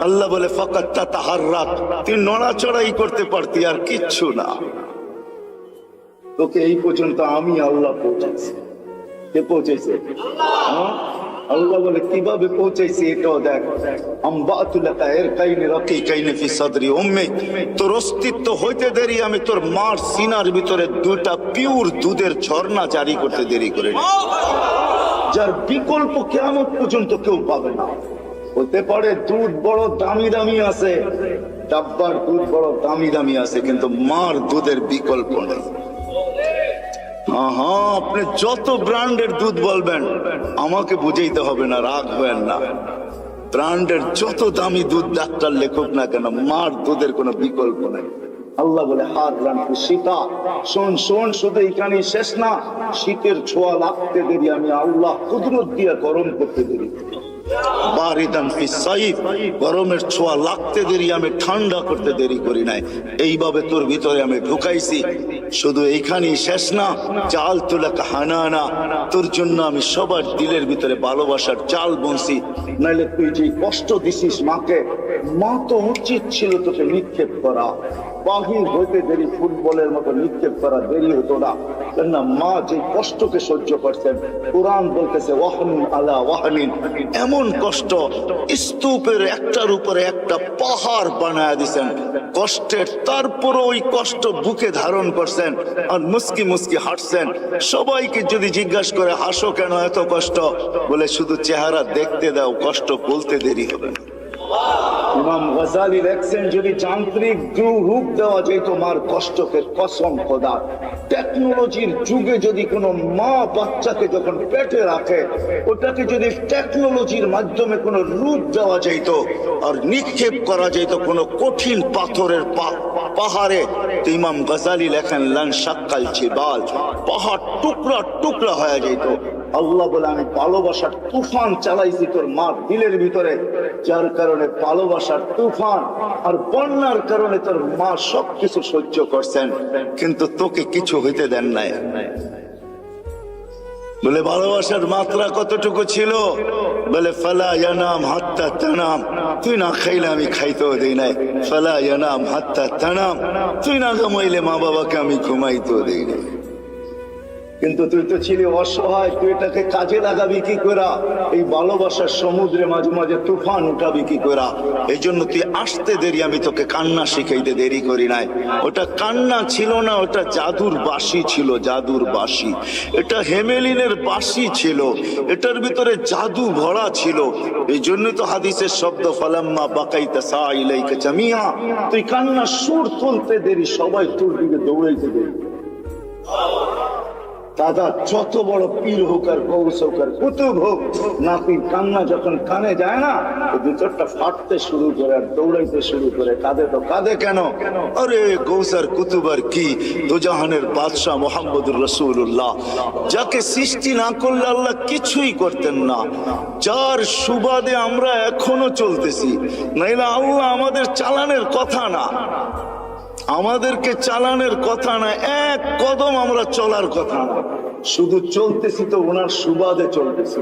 আল্লাহ বলে, ফাকাত তাতাহাররাক, তুই নড়াচড়াই করতে পারতি, আর কিচ্ছু না। তোকে এই পর্যন্ত আমি আল্লাহ পৌঁছেছি। কে পৌঁছেছে? আল্লাহ বলে, কিভাবে পৌঁছাইছি এটাও দেখ। তোর অস্তিত্ব হইতে দেরি আমি তোর মার সিনার ভিতরে দুইটা পিওর দুধের ঝর্ণা জারি করতে দেরি করে, যার বিকল্প কিয়ামত পর্যন্ত কেউ পাবে না। হতে পারে দুধ বড় দামি দামি আছে, ডাব্বার দুধ বড় দামি দামি আছে, কিন্তু মার দুধের বিকল্প নেই। হ্যাঁ, আপনি যত ব্র্যান্ডের দুধ বলবেন আমাকে বুঝাইতে হবে না, রাগ হবেন না। ব্র্যান্ডের যত দামি দুধ ডাক্তার লেখক না কেন, মার দুধের কোনো বিকল্প নেই। আল্লাহ বলে, হাত রাখি শীতা, শোন শোন, শুধু এখানে শেষ না, শীতের ছোঁয়া লাগতে দেরি আমি আল্লাহ কুদরত দিয়ে গরম করতে দেরি, বারিদান ফিস সাইফ, গরমের ছোঁয়া লাগতে দেরি আমি ঠান্ডা করতে দেরি করি নাই। এইভাবে তোর ভিতরে আমি ঢুকাইছি। শুধু এইখানেই শেষ না, চাল তুলাকা হানানা, তোর জন্য আমি সবার দিলের ভিতরে ভালোবাসার চাল বুনছি। নাইলে তুই যে কষ্ট দিছিস মাকে, মা তো উচিত ছিল তোকে নিক্ষেপ করা, বাহির হইতে দেরি ফুটবলের মতো নিক্ষেপ করা দেরি হতো না। কেননা মা যে কষ্টকে সহ্য করছেন, কোরআন বলতেছে ওয়াহনিন আলা ওয়াহনিন, এমন কষ্ট স্তূপের একটার উপরে একটা পাহাড় বানায় দিছেন কষ্টের, তারপর ওই কষ্ট বুকে ধারণ করছেন আর মুস্কি মুস্কি হাঁটছেন। সবাইকে যদি জিজ্ঞাসা করে হাসো কেন এত কষ্ট, বলে শুধু চেহারা দেখতে দাও, কষ্ট বলতে দেরি হবে না। ইমাম গাজালি লেখছেন, যদি যান্ত্রিক রূপ দেওয়া যেত মার কষ্টকে, কসম খোদা, টেকনোলজির যুগে যদি কোনো মা বাচ্চাকে যখন পেটে রাখে, ওটাকে যদি টেকনোলজির মাধ্যমে কোনো রূপ দেওয়া যেত আর নিক্ষেপ করা যেত কোনো কঠিন পাথরের পাহাড়ে, তো ইমাম গাজালি লেখেন লান শাক্কাল জিবাল, পাহাড় টুকরা টুকরা হয়ে যেত। আল্লাহ বলে, আমি ভালোবাসার তুফান চালাইছি তোর মার দিলের ভিতরে, যার কারণে ভালোবাসার তুফান আর বন্যার কারণে তোর মা সবকিছু সহ্য করছেন, কিন্তু তোকে কিছু হইতে দেন নাই। বলে ভালোবাসার মাত্রা কতটুকু ছিল? বলে ফালা ইয়ানাম হাত্তা তানাম, তুই না খাইলে আমি খাইতেও দেই নাই। ফালা ইয়ানাম হাত্তা তানাম, তুই না ঘুমাইলে মা বাবাকে আমি ঘুমাইতেও দেই নাই। কিন্তু তুই তো ছিলি অসহায়, তুই এটাকে কাজে লাগাবি কি করা? এই ভালোবাসার সমুদ্রে মাঝে মাঝে তুফান উঠাবি কি করা? এই জন্য তুই আসতে দেরি, আমি তোকে কান্না শিখাইতে দেরি করি নাই। ওটা কান্না ছিল না, ওটা জাদুর বাঁশি ছিল, জাদুর বাঁশি। এটা হেমেলিনের বাঁশি ছিল, এটার ভিতরে জাদু ভরা ছিল। এই জন্যই তো হাদিসের শব্দ ফালাম্মা বাকাইতা সাইলাইকা জামিয়া, তুই কান্নার সুর তুলতে দেরি, সবাই তোর দিকে দৌড়াইতে দেরি। দাদা যত বড় পীর হোক আর গৌস হোক আর কুতুব হোক, নাতির কান্না যখন কানে যায় না, ভিতরটা ফাটতে শুরু করে আর দৌড়াইতে শুরু করে। কাঁদে তো কাঁদে কেন? আরে গৌস আর কুতুব আর কি, দুজাহানের বাদশাহ মুহাম্মদুর রাসূলুল্লাহ, যাকে সৃষ্টি না করলে আল্লাহ কিছুই করতেন না, যার সুবাদে আমরা এখনো চলতেছি। নাইলে আল্লাহ আমাদের চালানের কথা না, আমাদেরকে চালানের কথা না, এক কদম আমরা চলার কথা না, শুধু চলতেছি তো ওনার সুবাদে চলতেছি,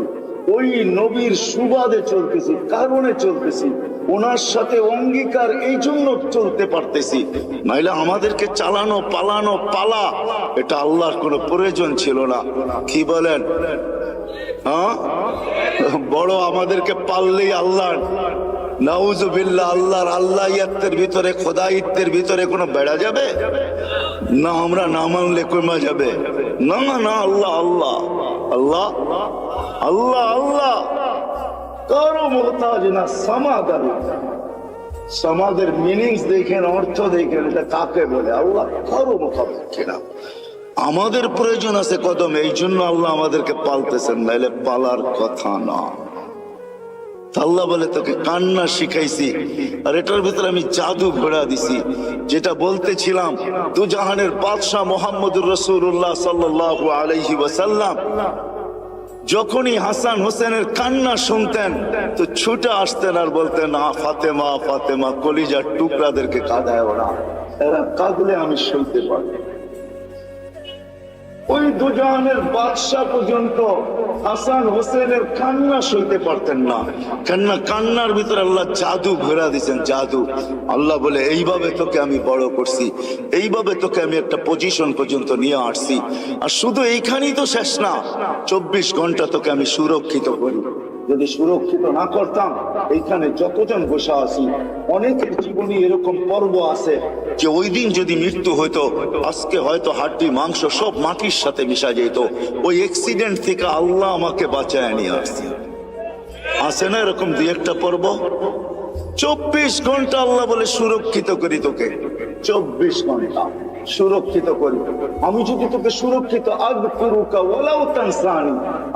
ওই নবীর সুবাদে চলতেছি, কারণে চলতেছি, ওনার সাথে অঙ্গীকার, এই জন্য চলতে পারতেছি। নাইলে আমাদেরকে চালানো পালানো পালা, এটা আল্লাহর কোনো প্রয়োজন ছিল না। কি বলেন? হ্যাঁ, বড় আমাদেরকে পাললেই আল্লাহ, নাউজুবিল্লাহ, আল্লাহর আল্লাহিয়াতের ভিতরে, খোদাইত্বের ভিতরে কোনো বেড়া যাবে না? আমরা না মানলে কমা যাবে না? না, আল্লাহ আল্লাহ আল্লাহ আল্লাহ আল্লাহ, কারো মোহতাজ না। সমাদার, সমাদের মিনিংস দেখেন, অর্থ দেখেন, এটা কাকে বলে? আল্লাহ কারো মোতাবেক না। আমাদের প্রয়োজন আছে কদম, এই জন্য আল্লাহ আমাদেরকে পালতেছেন, নাইলে পালার কথা না। আল্লাহ বলে তোকে কান্না শিখাইছি, আর এটার ভিতরে আমি জাদু ঘোড়া দিছি। যেটা বলতেছিলাম, দুজাহানের বাদশাহ মুহাম্মদুর রাসূলুল্লাহ সাল্লাল্লাহু আলাইহি ওয়াসাল্লাম যখনই হাসান হোসেনের কান্না শুনতেন তো ছুটে আসতেন আর বলতেন, না ফাতেমা ফাতেমা, কলিজার টুকরাদেরকে কাঁদায় ওরা, এরা কাঁদলে আমি সইতে পারি। ওই দুজাহানের বাদশাহ পর্যন্ত হাসান হোসেনের কান্না সইতে পারতেন না। কান্নার ভিতরে আল্লাহ জাদু ঘোরা দিয়েছেন, জাদু। আল্লাহ বলে, এইভাবে তোকে আমি বড় করছি, এইভাবে তোকে আমি একটা পজিশন পর্যন্ত নিয়ে আসছি। আর শুধু এইখানেই তো শেষ না, 24 ঘন্টা তোকে আমি সুরক্ষিত করি। যদি সুরক্ষিত না করতাম, এইখানে যতজন বসে আছি, অনেকের জীবনে এরকম পর্ব আছে যে ওই দিন যদি মৃত্যু হইতো, আজকে হয়তো হাড্ডি মাংস সব মাটির সাথে মিশা যেত। ওই অ্যাক্সিডেন্ট থেকে আল্লাহ আমাকে বাঁচায় নিয়ে আসছে। আছে না এরকম দুই একটা পর্ব? 24 ঘন্টা আল্লাহ বলে সুরক্ষিত করি তোকে, 24 ঘন্টা সুরক্ষিত করি। আমি যদি তোকে সুরক্ষিত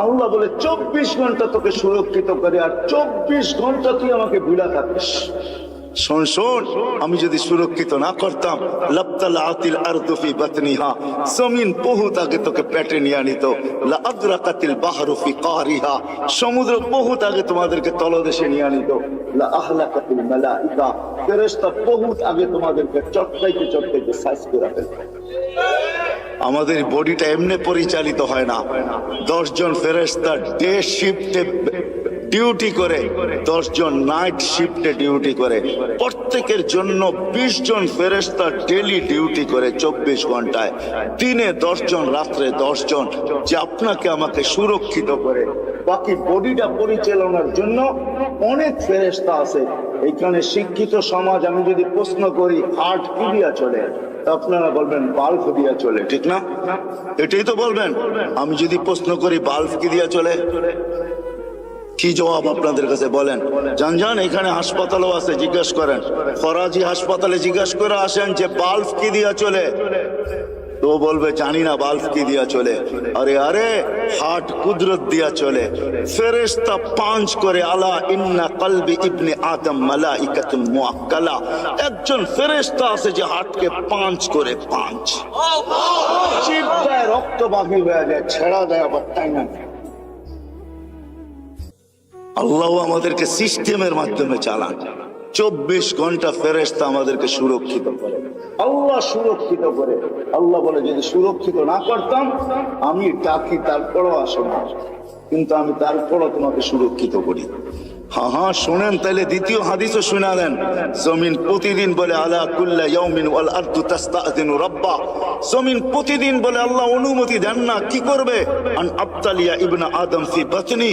আল্লাহ বলে 24 ঘন্টা তোকে সুরক্ষিত করি, আর 24 ঘন্টা তুই আমাকে ভুলা থাকিস। শোন শোন, আমি যদি সুরক্ষিত না করতাম, লাবতালাতিল আরদু ফি বাতনিহা, জমিন বহুত আগে তোকে পেটে নিয়ে নিত। লা আদরাকাতিল বাহরু ফি কারিহা, সমুদ্র বহুত আগে তোমাদেরকে তলদেশে নিয়ে নিত। লা আহলাকাতিল মালাইকা, ফেরেশতা বহুত আগে তোমাদেরকে চটকাইতে চটকাইতে সাইজ করে ফেলতো। আমাদের বডিটা এমনি পরিচালিত হয় না। 10 জন ফেরেশতা ডে শিফটে ডিউটি করে, 10 জন নাইট শিফটে ডিউটি করে। প্রত্যেকের জন্য 20 জন ফেরেশতা ডেইলি ডিউটি করে 24 ঘন্টায়। দিনে 10 জন, রাত্রে 10 জন, যে আপনাকে আমাকে সুরক্ষিত করে। বাকি বডিটা পরিচালনার জন্য অনেক ফেরেশতা আছে। এখানে শিক্ষিত সমাজ, আমি যদি প্রশ্ন করি হার্ট কি দিয়া চলে, আপনারা বলবেন বাল্ব দিয়া চলে, ঠিক না? এটাই তো বলবেন। আমি যদি প্রশ্ন করি বাল্ব কি দিয়া চলে, কি জবাব আপনাদের কাছে বলেন? জান এখানে হাসপাতালও আছে, জিজ্ঞাসা করেন। ফরাজি হাসপাতালে জিজ্ঞাসা করে আসেন যে বাল্ব কি দিয়া চলে, তো বলবে জানি না বাল্ব কি দিয়া চলে। আরে আরে, হার্ট কুদরত দিয়া চলে। ফেরেশতা 5 করে, আলা ইন্না কলবি ইবনে আদম মালাইকাতুন মুআক্কালা, একজন ফেরেশতা আছে যে হার্টকে 5 করে, 5 চিপটায় রক্ত বাকি হয়ে যায়, ছেড়া দেয় আবার তাই না। আল্লাহ আমাদেরকে সিস্টেমের মাধ্যমে চালান। 24 ঘন্টা ফেরেশতা আমাদেরকে সুরক্ষিত করে, আল্লাহ সুরক্ষিত করে। আল্লাহ বলে, যদি সুরক্ষিত না করতাম, আমি ডাকি তারপরও আসো না, কিন্তু আমি তারপরও তোমাকে সুরক্ষিত করি। হ্যাঁ হ্যাঁ, শোনেন তাহলে দ্বিতীয় হাদিসও শুনালেন। জমিন প্রতিদিন বলে, আলা কুল্লা ইয়াউমিন ওয়াল আরদু তাস্তাযিনু রাব্বা, জমিন প্রতিদিন বলে আল্লাহ অনুমতি দেন না, কি করবে? আন আবতালিয়া ইবনা আদম ফি বাতনি,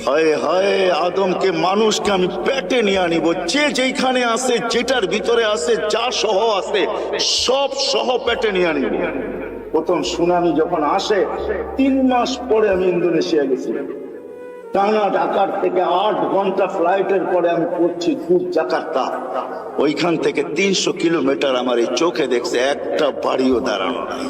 হায় হায়, আদমকে, মানুষকে আমি পেটে নিয়ে আনিব। যে যেখানে আছে, যেটার ভিতরে আছে, যা সহ আছে, সব সহ পেটে নিয়ে আনিব। প্রথম সুনামি যখন আসে, 3 মাস পরে আমি ইন্দোনেশিয়া গেছি। টানা ঢাকার থেকে 8 ঘন্টা ফ্লাইটের পরে আমি পড়ছি দূর জাকার্তা। ওইখান থেকে 300 কিলোমিটার আমার এই চোখে দেখছে, একটা বাড়িও দাঁড়ানো নাই।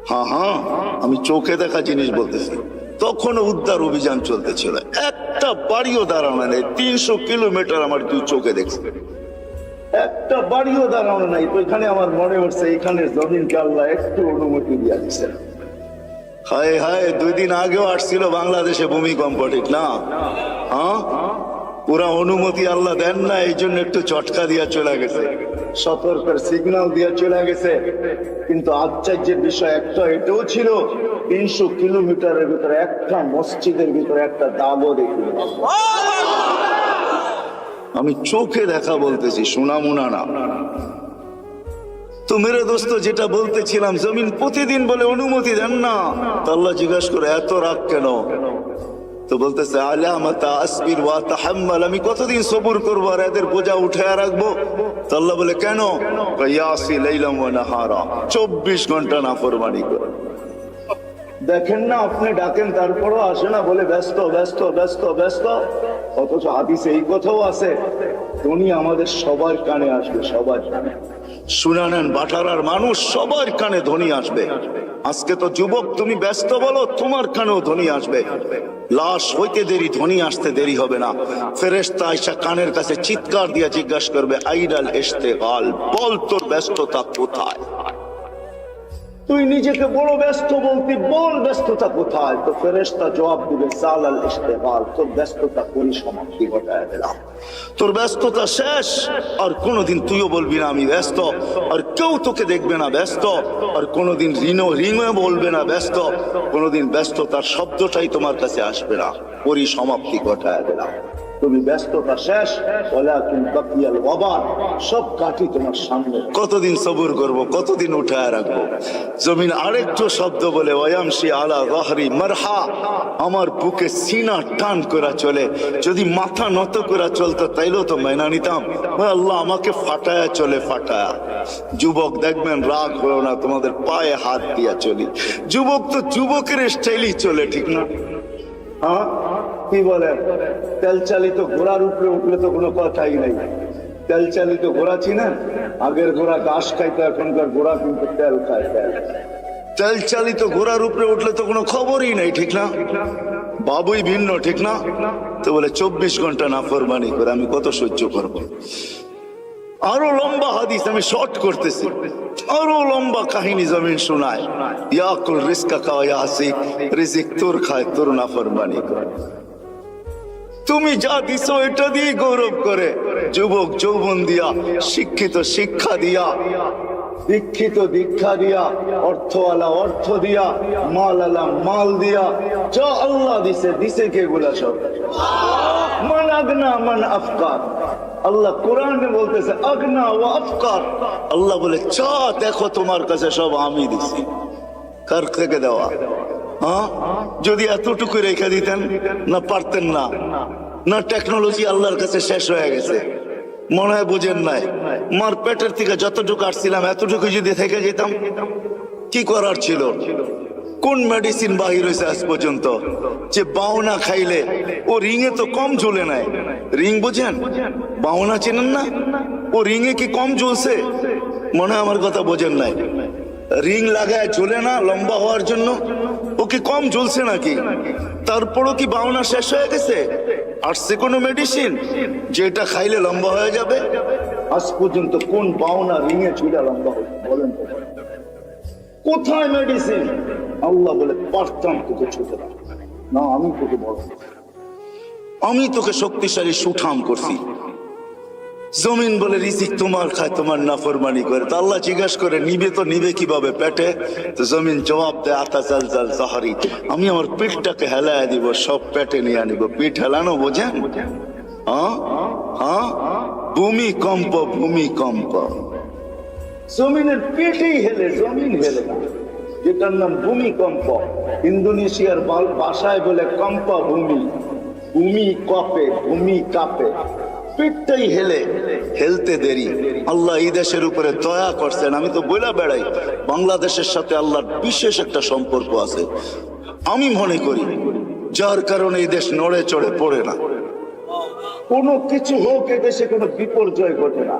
হ্যাঁ, আমি চোখে দেখা জিনিস বলতেছি। তখনও উদ্ধার অভিযান চলতেছিল, একটা বাড়িও দাঁড়ানো নেই। 300 কিলোমিটার আমার দুই চোখে দেখছি, একটা বাড়িও দাঁড়ানো নাই। তো এখানে আমার মনে হচ্ছে এখানের জমিনকে আল্লাহ একটু অনুমতি দিয়ে দিচ্ছেন। হায় হায়, 2 দিন আগেও আসছিল বাংলাদেশে ভূমিকম্প, ঠিক না? হ্যাঁ, পুরা অনুমতি আল্লাহ দেন না, এই জন্য একটু চটকা দিয়া চলে গেছে, সতর্কের সিগন্যাল দিয়া চলে গেছে। কিন্তু আশ্চর্যের বিষয় একটা এটাও ছিল, 300 কিলোমিটারের ভিতরে একটা মসজিদের ভিতরে একটা দাগও দেখি। আমি চোখে দেখা বলতেছি, শোনা মুনা না। তো মেরে দোস্ত, যেটা বলতেছিলাম, জমিন প্রতিদিন বলে অনুমতি দেন না। তো আল্লাহ জিজ্ঞাসা করে এত রাগ কেন? তো বলতেছে আলামাতা আসবির ওয়া তাহাম্মাল, আমি কতদিন সবুর করবো আর এদের বোঝা উঠায় রাখবো? তো আল্লাহ বলে কেন? ইয়াসি লাইলাম ওয়া নাহারা, 24 ঘন্টা নাফরমানি করে। দেখেন না, আপনি ডাকেন তারপরও আসে না, বলে ব্যস্ত ব্যস্ত ব্যস্ত ব্যস্ত। অথচ হাদিসে এই কথাও আছে, ধনী আমাদের সবার কানে আসবে, সবার কানে। শুনে নেন, বাটারার মানুষ সবার কানে ধনী আসবে। আজকে তো যুবক তুমি ব্যস্ত বলো, তোমার কানেও ধনী আসবে। লাশ হইতে দেরি, ধনী আসতে দেরি হবে না। ফেরেশতা আয়েশা কানের কাছে চিৎকার দিয়ে জিজ্ঞাসা করবে, আইনাল ইশতিগাল, বল তোর ব্যস্ততা কোথায়? তুই নিজেকে বড় ব্যস্ত বলতি, বল ব্যস্ততা কোথায়? তো ফেরেশতা জবাব দিবে, সালাল ইশতিগাল, তোর ব্যস্ততা পরিসমাপ্তি ঘটায় দিলাম, তোর ব্যস্ততা শেষ। আর কোনোদিন তুইও বলবি না আমি ব্যস্ত, আর কেউ তোকে দেখবে না ব্যস্ত, আর কোনোদিন রিংও বলবে না ব্যস্ত, কোনোদিন ব্যস্ততার শব্দটাই তোমার কাছে আসবে না, পরিসমাপ্তি ঘটায় দিলাম। তুমি ব্যস্ততা শেষ, ওয়ালাকিন বাকিয়াল ওয়াবাল, সব কাটি তোমার সামনে। কতদিন সবুর করব, কতদিন উঠায় রাখবো? জমিন আরেকটু শব্দ বলে, ওয়ায়ামশি আলা যাহরি মারহা, আমার বুকে সিনা টান করে চলে। যদি মাথা নত করে চলতো তাইলেও তো মেনা নিতাম। আল্লাহ আমাকে ফাটায়া চলে, ফাটায়া। যুবক দেখবেন, রাগ হলো না, তোমাদের পায়ে হাত দিয়া চলি। যুবক তো যুবকের স্টাইলই চলে, ঠিক না? হ্যাঁ, কি বলে? তেল চালিত ঘোড়ার উপরে উঠলে তো কোনো কথাই নাই। তেল চালিত ঘোড়া চিনেন? আগের ঘোড়া ঘাস খাইতো, এখনকার ঘোড়া কিন্তু তেল খায়। তেল চালিত ঘোড়ার উপরে উঠলে তো কোনো খবরই নাই, ঠিক না? বাবুই ভিন্ন, ঠিক না? তো বলে 24 ঘন্টা নাফরমানি করে আমি কত সহ্য করব? আরো লম্বা হাদিস, আমি শর্ট করতেছি, আরো লম্বা কাহিনী জমিন শোনায়। ইয়াকুল রিজকা কা ইয়া আসিক, রিজিক তোর খায়, তোর নাফরমানি করে। তুমি যা দিছো এটা দিয়ে গৌরব করে। যুবক যৌবন দিয়া, শিক্ষিত শিক্ষা দিয়া, দীক্ষিত দীক্ষা দিয়া, অর্থওয়ালা অর্থ দিয়া, মালওয়ালা মাল দিয়া, যা আল্লাহ দিছে, দিছে কে গুলা? সব মান আগনা মান আফকার। আল্লাহ কোরআনে বলতেছে আগনা ওয়া আফকার। আল্লাহ বলে চা দেখো তোমার কাছে সব আমি দিছি। কার থেকে দেওয়া? হ্যাঁ, যদি এতটুকু রেখে দিতেন না, পারতেন না। না টেকনোলজি আল্লাহর কাছে শেষ হয়ে গেছে, মনে হয় বুঝেন নাই। মার পেটের থেকে যতটুকু আসছিলাম এতটুকু যদি থেকে যেতাম, কি করার ছিল? কোন মেডিসিন বাহির হয়েছে আজ পর্যন্ত যে বাউনা খাইলে ও রিঙে তো কম ঝুলে নাই? রিং বুঝেন? বাউনা চেনেন না? ও রিঙে কি কম ঝুলছে? মনে হয় আমার কথা বোঝেন নাই। রিং লাগায় ঝুলে না লম্বা হওয়ার জন্য, ও কি কম ঝুলছে নাকি? তারপরও কি বাউনা শেষ হয়ে গেছে? আসছে কোনো মেডিসিন যেটা খাইলে লম্বা হয়ে যাবে? আজ পর্যন্ত কোন বাউনা রিঙে ঝুলে লম্বা হবে বলেন? কোথায় মেডিসিন? আল্লাহ বলে পারতাম তোকে ছোট না, আমি তোকে বড়, আমি তোকে শক্তিশালী সুঠাম করছি। জমিন বলে রিজিক তোমার খায়, তোমার নাফরমানি করে। তো আল্লাহ জিজ্ঞাসা করে নিবে তো নিবে কিভাবে? পেটে। তো জমিন জবাব দেয় আতা জাল জাল জাহারি, আমি আমার পিঠটাকে হেলায় দিব, সব পেটে নিয়ে আনিব। পিঠ হেলানো বোঝেন? হ্যাঁ হ্যাঁ, ভূমিকম্প, ভূমিকম্প। জমিনের পেটেই হেলে, জমিন হেলে না, যেটার নাম ভূমিকম্প। ইন্দোনেশিয়ার ভাষায় বলে কম্পা ভূমি, ভূমি কপে, ভূমি কাঁপে, পিঠটাই হেলে। হেলতে দেরি। আল্লাহ এই দেশের উপরে দয়া করছেন। আমি তো বইলা বেড়াই, বাংলাদেশের সাথে আল্লাহর বিশেষ একটা সম্পর্ক আছে আমি মনে করি, যার কারণে এই দেশ নড়ে চড়ে পড়ে না। কোনো কিছু হোক, এ দেশে কোনো বিপর্যয় ঘটে না।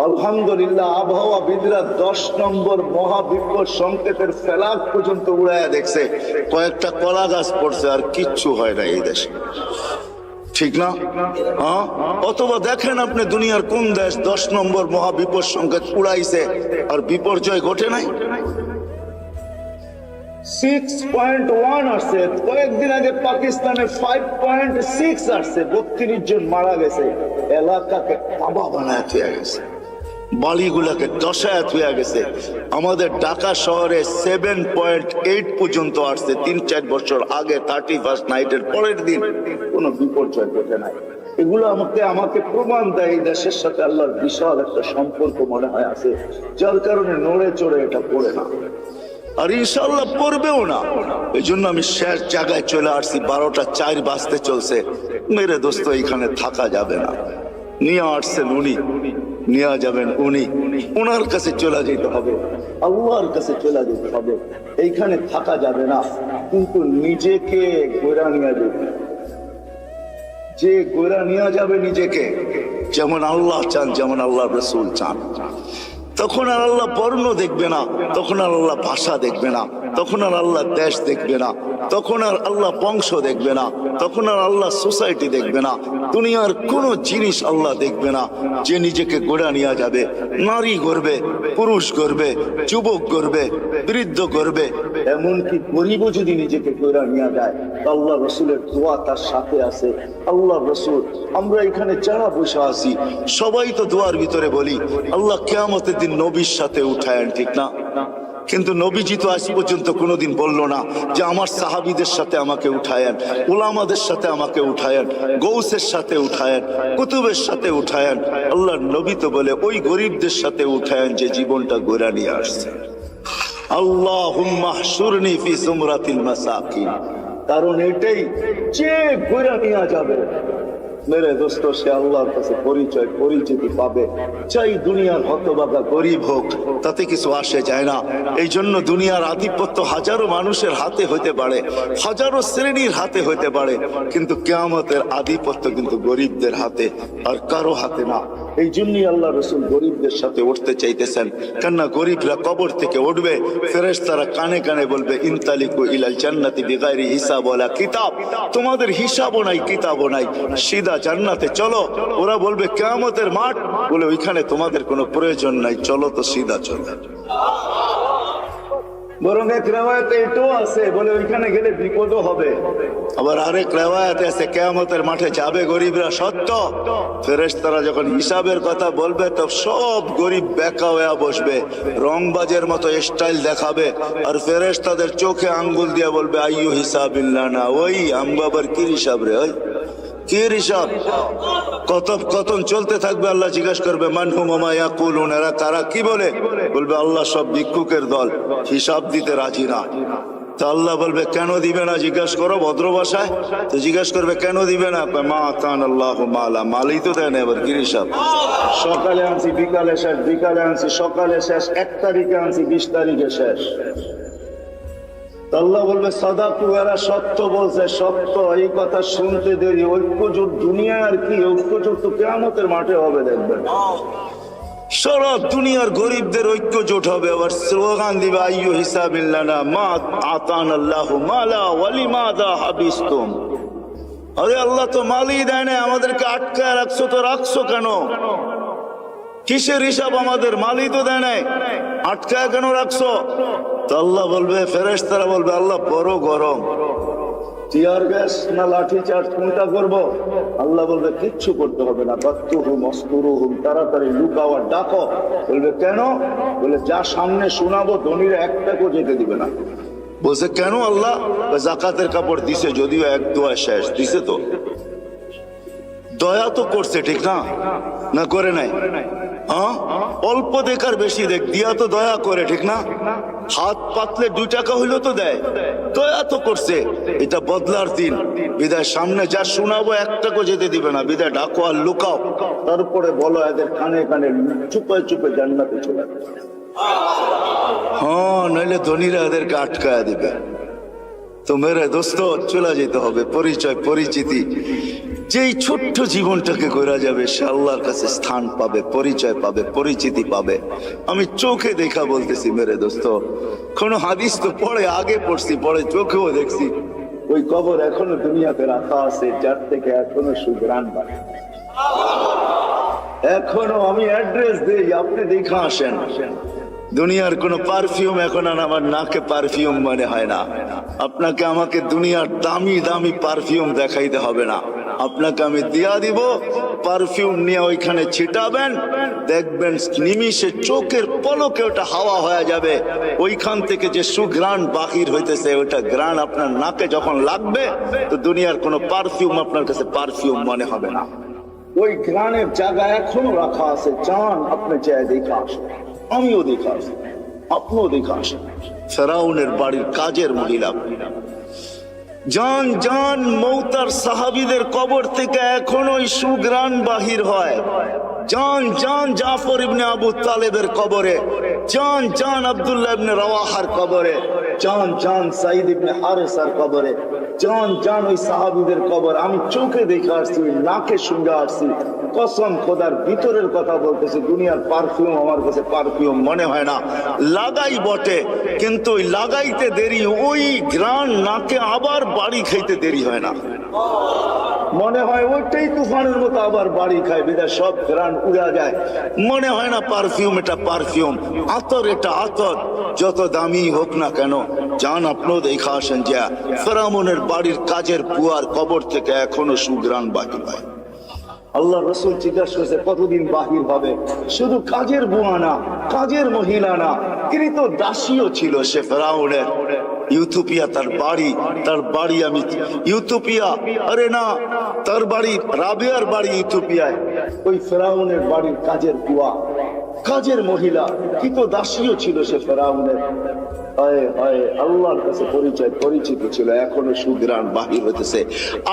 আলহামদুলিল্লাহ আবহাওয়াবিদরা 10 নম্বর মহাবিপদ সংকেতের ফেলাক পর্যন্ত উড়াইয়া দেখছে, কয়েকটা কলা গাছ পড়ছে, আর কিচ্ছু হয় না এই দেশে, ঠিক না? হ্যাঁ, অথবা দেখেন আপনি দুনিয়ার কোন দেশ 10 নম্বর মহাবিপদ সংকেত উড়াইছে আর বিপর্যয় ঘটে নাই? 6.1 আসছে, কয়েকদিন আগে পাকিস্তানে 5.6 আসছে, 32 জন মারা গেছে, এলাকাকে তাবা বানায় থুয়ে গেছে, বাড়িগুলাকে দশায় থুয়ে গেছে। আমাদের ঢাকা শহরে 7.8 পর্যন্ত আসছে 3-4 বছর আগে, 31st নাইটের পরের দিন কোনো বিপর্যয় ঘটে নাই। এগুলো আমাকে প্রমাণ দেয় এই দেশের সাথে আল্লাহর বিশাল একটা সম্পর্ক মনে হয় আছে, যার কারণে নড়ে চড়ে এটা পড়ে না, আর ইনশাল্লাহ পড়বেও না। এই জন্য আমি শেষ জায়গায় চলে আসছি, 12টা 4 বাজতে চলছে। মেরে দোস্ত, এখানে থাকা যাবে না। নিয়ে আসছেন উনি, নিয়ে যাবেন উনি, ওনার কাছে চলে যেতে হবে, আল্লাহর কাছে চলে যেতে হবে। এইখানে থাকা যাবে না, কিন্তু নিজেকে গোড়া নিয়ে যাবে। যে গোড়া নিয়ে যাবে নিজেকে, যেমন আল্লাহ চান, যেমন আল্লাহ রসুল চান, তখন আর আল্লাহ বর্ণ দেখবে না, তখন আর আল্লাহ ভাষা দেখবে না, তখন আর আল্লাহ দেশ দেখবে না, তখন আর আল্লাহ বংশ দেখবে না, তখন আর আল্লাহ সোসাইটি দেখবে না, দুনিয়ার কোন জিনিস আল্লাহ দেখবে না। যে নিজেকে গোড়া নিয়ে যাবে, নারী গড়বে, পুরুষ গড়বে, যুবক গড়বে, বৃদ্ধ গড়বে, এমনকি গরিবও যদি নিজেকে গোড়া নিয়ে যায়, আল্লাহ রসুলের দোয়া তার সাথে আছে। আল্লাহ রসুল, আমরা এখানে যারা বসে আছি সবাই তো দোয়ার ভিতরে বলি আল্লাহ কিয়ামতের দিন নবীর সাথে উঠায়েন, ঠিক না? কিন্তু নবীজি তো আজ পর্যন্ত কোনোদিন বললো না যে আমার সাহাবীদের সাথে আমাকে উঠায়েন, উলামাদের সাথে আমাকে উঠায়েন, গৌসের সাথে উঠায়েন, কুতুবের সাথে উঠায়েন। আল্লাহর নবী তো বলে ওই গরিবদের সাথে উঠায়েন যে জীবনটা গোড়া নিয়ে আসছে। আল্লাহুম্মা হশুরনি ফি সুমরাতিল মাসাকিন, কারণ এটাই, যে গোড়া নিয়ে যাবে মেরে দোস্ত, সে আল্লাহর কাছে পরিচয় পরিচিতি পাবে। চাই দুনিয়ার হতভাগা গরিব হোক, তাতে কিছু আসে যায় না। এই জন্য দুনিয়ার আধিপত্য হাজারো মানুষের হাতে হইতে পারে, হাজারো শ্রেণীর হাতে হইতে পারে, কিন্তু কিয়ামতের আধিপত্য কিন্তু গরিবদের হাতে, আর কারো হাতে না। এই জন্যই আল্লাহ রসুল গরিবদের সাথে উঠতে চাইতেছেন, কেননা গরিবরা কবর থেকে উঠবে, ফেরেশতারা কানে কানে বলবে ইনতালিকু ইলাল জান্নাতি বিগাইরি হিসাব ওয়ালা কিতাব, তোমাদের হিসাবও নাই, কিতাবও নাই, সিধা জান্নাতে চলো। ওরা বলবে কিয়ামতের মাঠ, বলে ওইখানে তোমাদের কোনো প্রয়োজন নাই, চলো তো সিধা চলো। বরং এক রেওয়ায়েতে এটাও আছে, বলে ওইখানে গেলে বিপদও হবে। আবার আরেক রেওয়ায়েতে আছে কিয়ামতের মাঠে যাবে গরিবরা সত্য, ফেরেশতারা যখন হিসাবের কথা বলবে তো সব গরিব বেকা হয়ে বসবে, রংবাজের মতো স্টাইল দেখাবে, আর ফেরেশতাদের চোখে আঙ্গুল দিয়ে বলবে আইয়ু হিসাবিল্লাহ না, ওই আমবাবার কি হিসাব রে, ওই কি হিসাব? কথোপকথন চলতে থাকবে, আল্লাহ জিজ্ঞাসা করবে মানহুম ওমা ইয়াকুলুন, এরা তারা কি বলে? বলবে আল্লাহ সব ভিক্ষুকের দল, হিসাব দিতে রাজি না। তো আল্লাহ বলবে কেন দিবে না? জিজ্ঞাসা করো ভদ্র ভাষায়। তো জিজ্ঞাসা করবে কেন দিবে না? মা আতান আল্লাহ মালা, মালই তো দেয় না, এবার কি হিসাব? সকালে আনছি বিকালে শেষ, বিকালে আনছি সকালে শেষ, 1 তারিখে আনছি 20 তারিখে শেষ। আল্লাহ বলবে সাদাকু, এরা সত্য বলছে, সত্য। এই কথা শুনতে দেরি, ঐক্যজোট দুনিয়া আর কি, ঐক্যজোট তো কিয়ামতের মাঠে হবে, দেখবেন সারা দুনিয়ার গরিবদের ঐক্যজোট হবে। আবার স্লোগান দিবে আইয়ু হিসাবিল্লানা মা আতান আল্লাহু মালা ওয়ালিমাযা হাবিসতুম, আরে আল্লাহ তো মালই দেয় না, আমাদেরকে আটকায় রাখছো, তো রাখছো কেন? কিসের হিসাব আমাদের? মালই তো দেয় নাই, আটকায় কেন রাখছো? তো আল্লাহ বলবে, ফেরেশতারা বলবে আল্লাহ বড় গরম, টিয়ার গ্যাস না লাঠি চার্জ কোনটা করবো? আল্লাহ বলবে কিচ্ছু করতে হবে না, বাত্তুহুম অস্তুরুহুম, তাড়াতাড়ি লুকাও আর ডাকো। বলবে কেন? বলে যা সামনে শোনাবো ধনীরা একটাকেও যেতে দিবে না। বলছে কেন আল্লাহ? জাকাতের কাপড় দিছে, যদিও 1 দোয়া শেষ দিছে, তো দয়া তো করছে, ঠিক না? না করে নাই? হ্যাঁ, অল্প দেখার বেশি দেখ, দিয়া তো দয়া করে, ঠিক না? হাত পাতলে 2 টাকা হইলো তো দেয়, দয়া তো করছে। এটা বদলার দিন, বিদায় সামনে যা শোনাবো একটাকেও যেতে দিবে না, বিদায় ডাকো আর লুকাও, তারপরে বলো এদের কানে কানে চুপে চুপে জান্নাতে চলে যাবে। হ্যাঁ, নইলে ধনীরা এদেরকে আটকায় দিবে। তো মেরে দোস্ত, চলে যেতে হবে, পরিচয় পরিচিতি যে এই ছোট্ট জীবনটাকে গড়া যাবে, সে আল্লাহর কাছে স্থান পাবে, পরিচয় পাবে, পরিচিতি পাবে। আমি চোখে দেখা বলতেছি মেরে দোস্ত, কোন হাদিস তো পড়ে আগে পড়ছি, পরে চোখেও দেখছি, ওই কবর এখনো দুনিয়াতে রাখা আছে, যার থেকে এখনো সুঘ্রাণ বাড়ে। এখনো আমি অ্যাড্রেস দেই, আপনি দেখা আসেন। দুনিয়ার কোন পারফিউম এখন আর আমার নাকে পারফিউম মনে হয় না। আপনাকে আমাকে দুনিয়ার দামি দামি পারফিউম দেখাইতে হবে না, আপনাকে আমি দিয়া দিব, পারফিউম নিয়ে ওইখানে ছিটাবেন, দেখবেন নিমিষে চোখের পলকে ওটা হাওয়া হয়ে যাবে। ওইখান থেকে যে সুঘ্রাণ বাহির হইতেছে, ওটা ঘ্রাণ আপনার নাকে যখন লাগবে, তো দুনিয়ার কোন পারফিউম আপনার কাছে পারফিউম মনে হবে না। ওই ঘ্রাণের জায়গা এখনো রাখা আছে, চান আপনি চাই দেখা আসেন, আমিও দেখা আসি, আপনিও দেখা আসেন। ফেরাউনের বাড়ির কাজের মহিলা, জান জান মৌতার সাহাবীদের কবর থেকে এখনো সুঘ্রাণ বাহির হয়। জান জান জাফর ইবনে আবু তালেবের কবরে, জান জান আব্দুল্লাহ ইবনে রাওয়াহার কবরে, জান জান সাইদ ইবনে হারেসার কবরে, জান জান ওই সাহাবীদের কবর আমি চোখে দেখে আসছি, নাকে শুনে আসছি। কসম খোদার, ভিতরের কথা বলতেছে, দুনিয়ার পারফিউম আমার কাছে পারফিউম মনে হয় না। লাগাই বটে, কিন্তু ওই লাগাইতে দেরি, ওই ঘ্রাণ নাকে আবার বাড়ি খাইতে দেরি হয় না। মনে হয় ওইটাই তুফানের মতো আবার বাড়ি খায়, বিদায় সব ঘ্রাণ উড়া যায়। মনে হয় না পারফিউম এটা পারফিউম, আতর এটা আতর। যত দামি হোক না কেন, জান আপনিও দেখা আসেন যে ফেরাউনের বাড়ির কাজের বুয়ার কবর থেকে এখনো সুঘ্রাণ বাকি হয়। আল্লাহ রসুল জিজ্ঞাসা করেছে কতদিন বাহির হবে? শুধু কাজের বুয়া না, কাজের মহিলা না, তিনি তো দাসীও ছিল সে ফেরাউনের। ইউথোপিয়া তার বাড়ি আমি ইউথোপিয়া, আরে না, তার বাড়ি রাবিয়ার বাড়ি ইউথোপিয়ায়। ওই ফেরাউনের বাড়ির কাজের বুয়া, কাজের মহিলা, কি তো দাসীও ছিল সে ফেরাউনের। আল্লাহর কাছে পরিচিত ছিল, এখনো সুঘ্রাণ বাহির হইতেছে।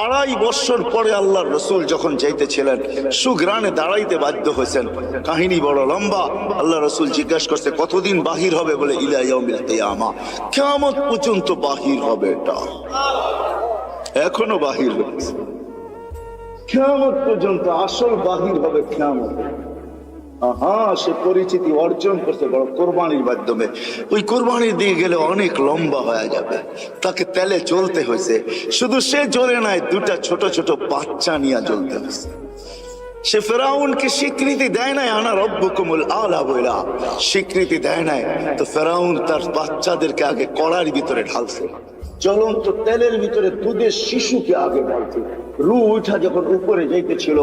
2.5 বছর পরে আল্লাহর রসুল যখন যাইতেছিলেন, সুঘ্রাণে দাঁড়াইতে বাধ্য হয়েছেন। কাহিনী বড় লম্বা। আল্লাহ রসুল জিজ্ঞাসা করছে কতদিন বাহির হবে? বলে ইলা ইয়াউমিল কিয়ামা, কিয়ামত পর্যন্ত বাহির হবে। এটা এখনো বাহির হচ্ছে, কিয়ামত পর্যন্ত আসল বাহির হবে কিয়ামত। সে পরিচিতি অর্জন করতে বড় কোরবানির মাধ্যমে। ওই কোরবানির দিকে গেলে অনেক লম্বা হয়ে যাবে, তাকে তেলে চলতে হয়েছে। শুধু সে জ্বলে নাই, 2টা ছোট ছোট বাচ্চা নিয়ে জ্বলতে হয়েছে। সে ফেরাউনকে স্বীকৃতি দেয় নাই, আনা রব্বুকুমুল আলা বইলা স্বীকৃতি দেয় নাই। তো ফেরাউন তার বাচ্চাদেরকে আগে কড়ার ভিতরে ঢালছে, জ্বলন্ত তেলের ভিতরে দুধের শিশুকে আগে ঢালছে। রু উঠা যখন উপরে যাইতেছিল,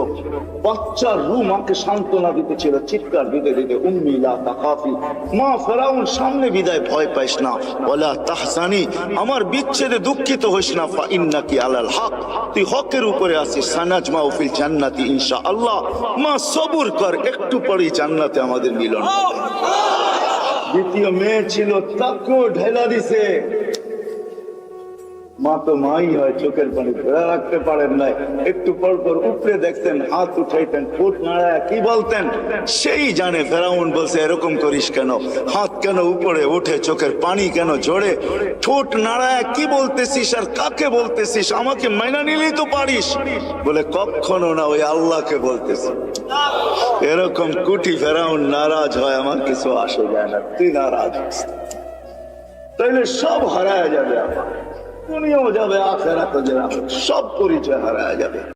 বাচ্চার রু মাকে সান্ত্বনা দিতেছিল, চিৎকার দিতে দিতে, উম্মি লা তাখাফি, মা ফেরাউন সামনে বিদায়, ভয় পাইস না, ওয়ালা তাহজানি, আমার বিচ্ছেদে দুঃখিত হইস না, ফা ইন্নাকি আলাল হক, তুই হকের উপরে আছিস, সানাজমাউ ফিল জান্নাতি ইনশাআল্লাহ, মা সবুর কর, একটু পরেই জান্নাতে আমাদের মিলন হবে। দ্বিতীয় মেয়ে ছিল, তাকেও ঢেলা দিছে। মা তো মাই হয়, চোখের পানি ধরে রাখতে পারেন নাই। একটু পর পর উপরে দেখতেন, হাত উঠাইতেন, ঠোঁট নাড়ায় কি বলতেন সেই জানে। ফেরাউন বলছে এরকম করিস কেন, হাত কেন উপরে উঠে, চোখের পানি কেন ঝরে, ঠোঁট নাড়ায় কি বলতেছিস আর কাকে বলতেছিস, আমাকে মাইনা নিলেই তো পারিস। বলে কখনো না, ওই আল্লাহকে বলতেছি। এরকম কুটি ফেরাউন নারাজ হয়, আমার কিছু আসে যায় না, তুই নারাজ হস, তাইলে সব হারায় যাবে, আমার দুনিয়াও যাবে, আখেরাতও যাবে, সব পরিচয় হারায় যাবে।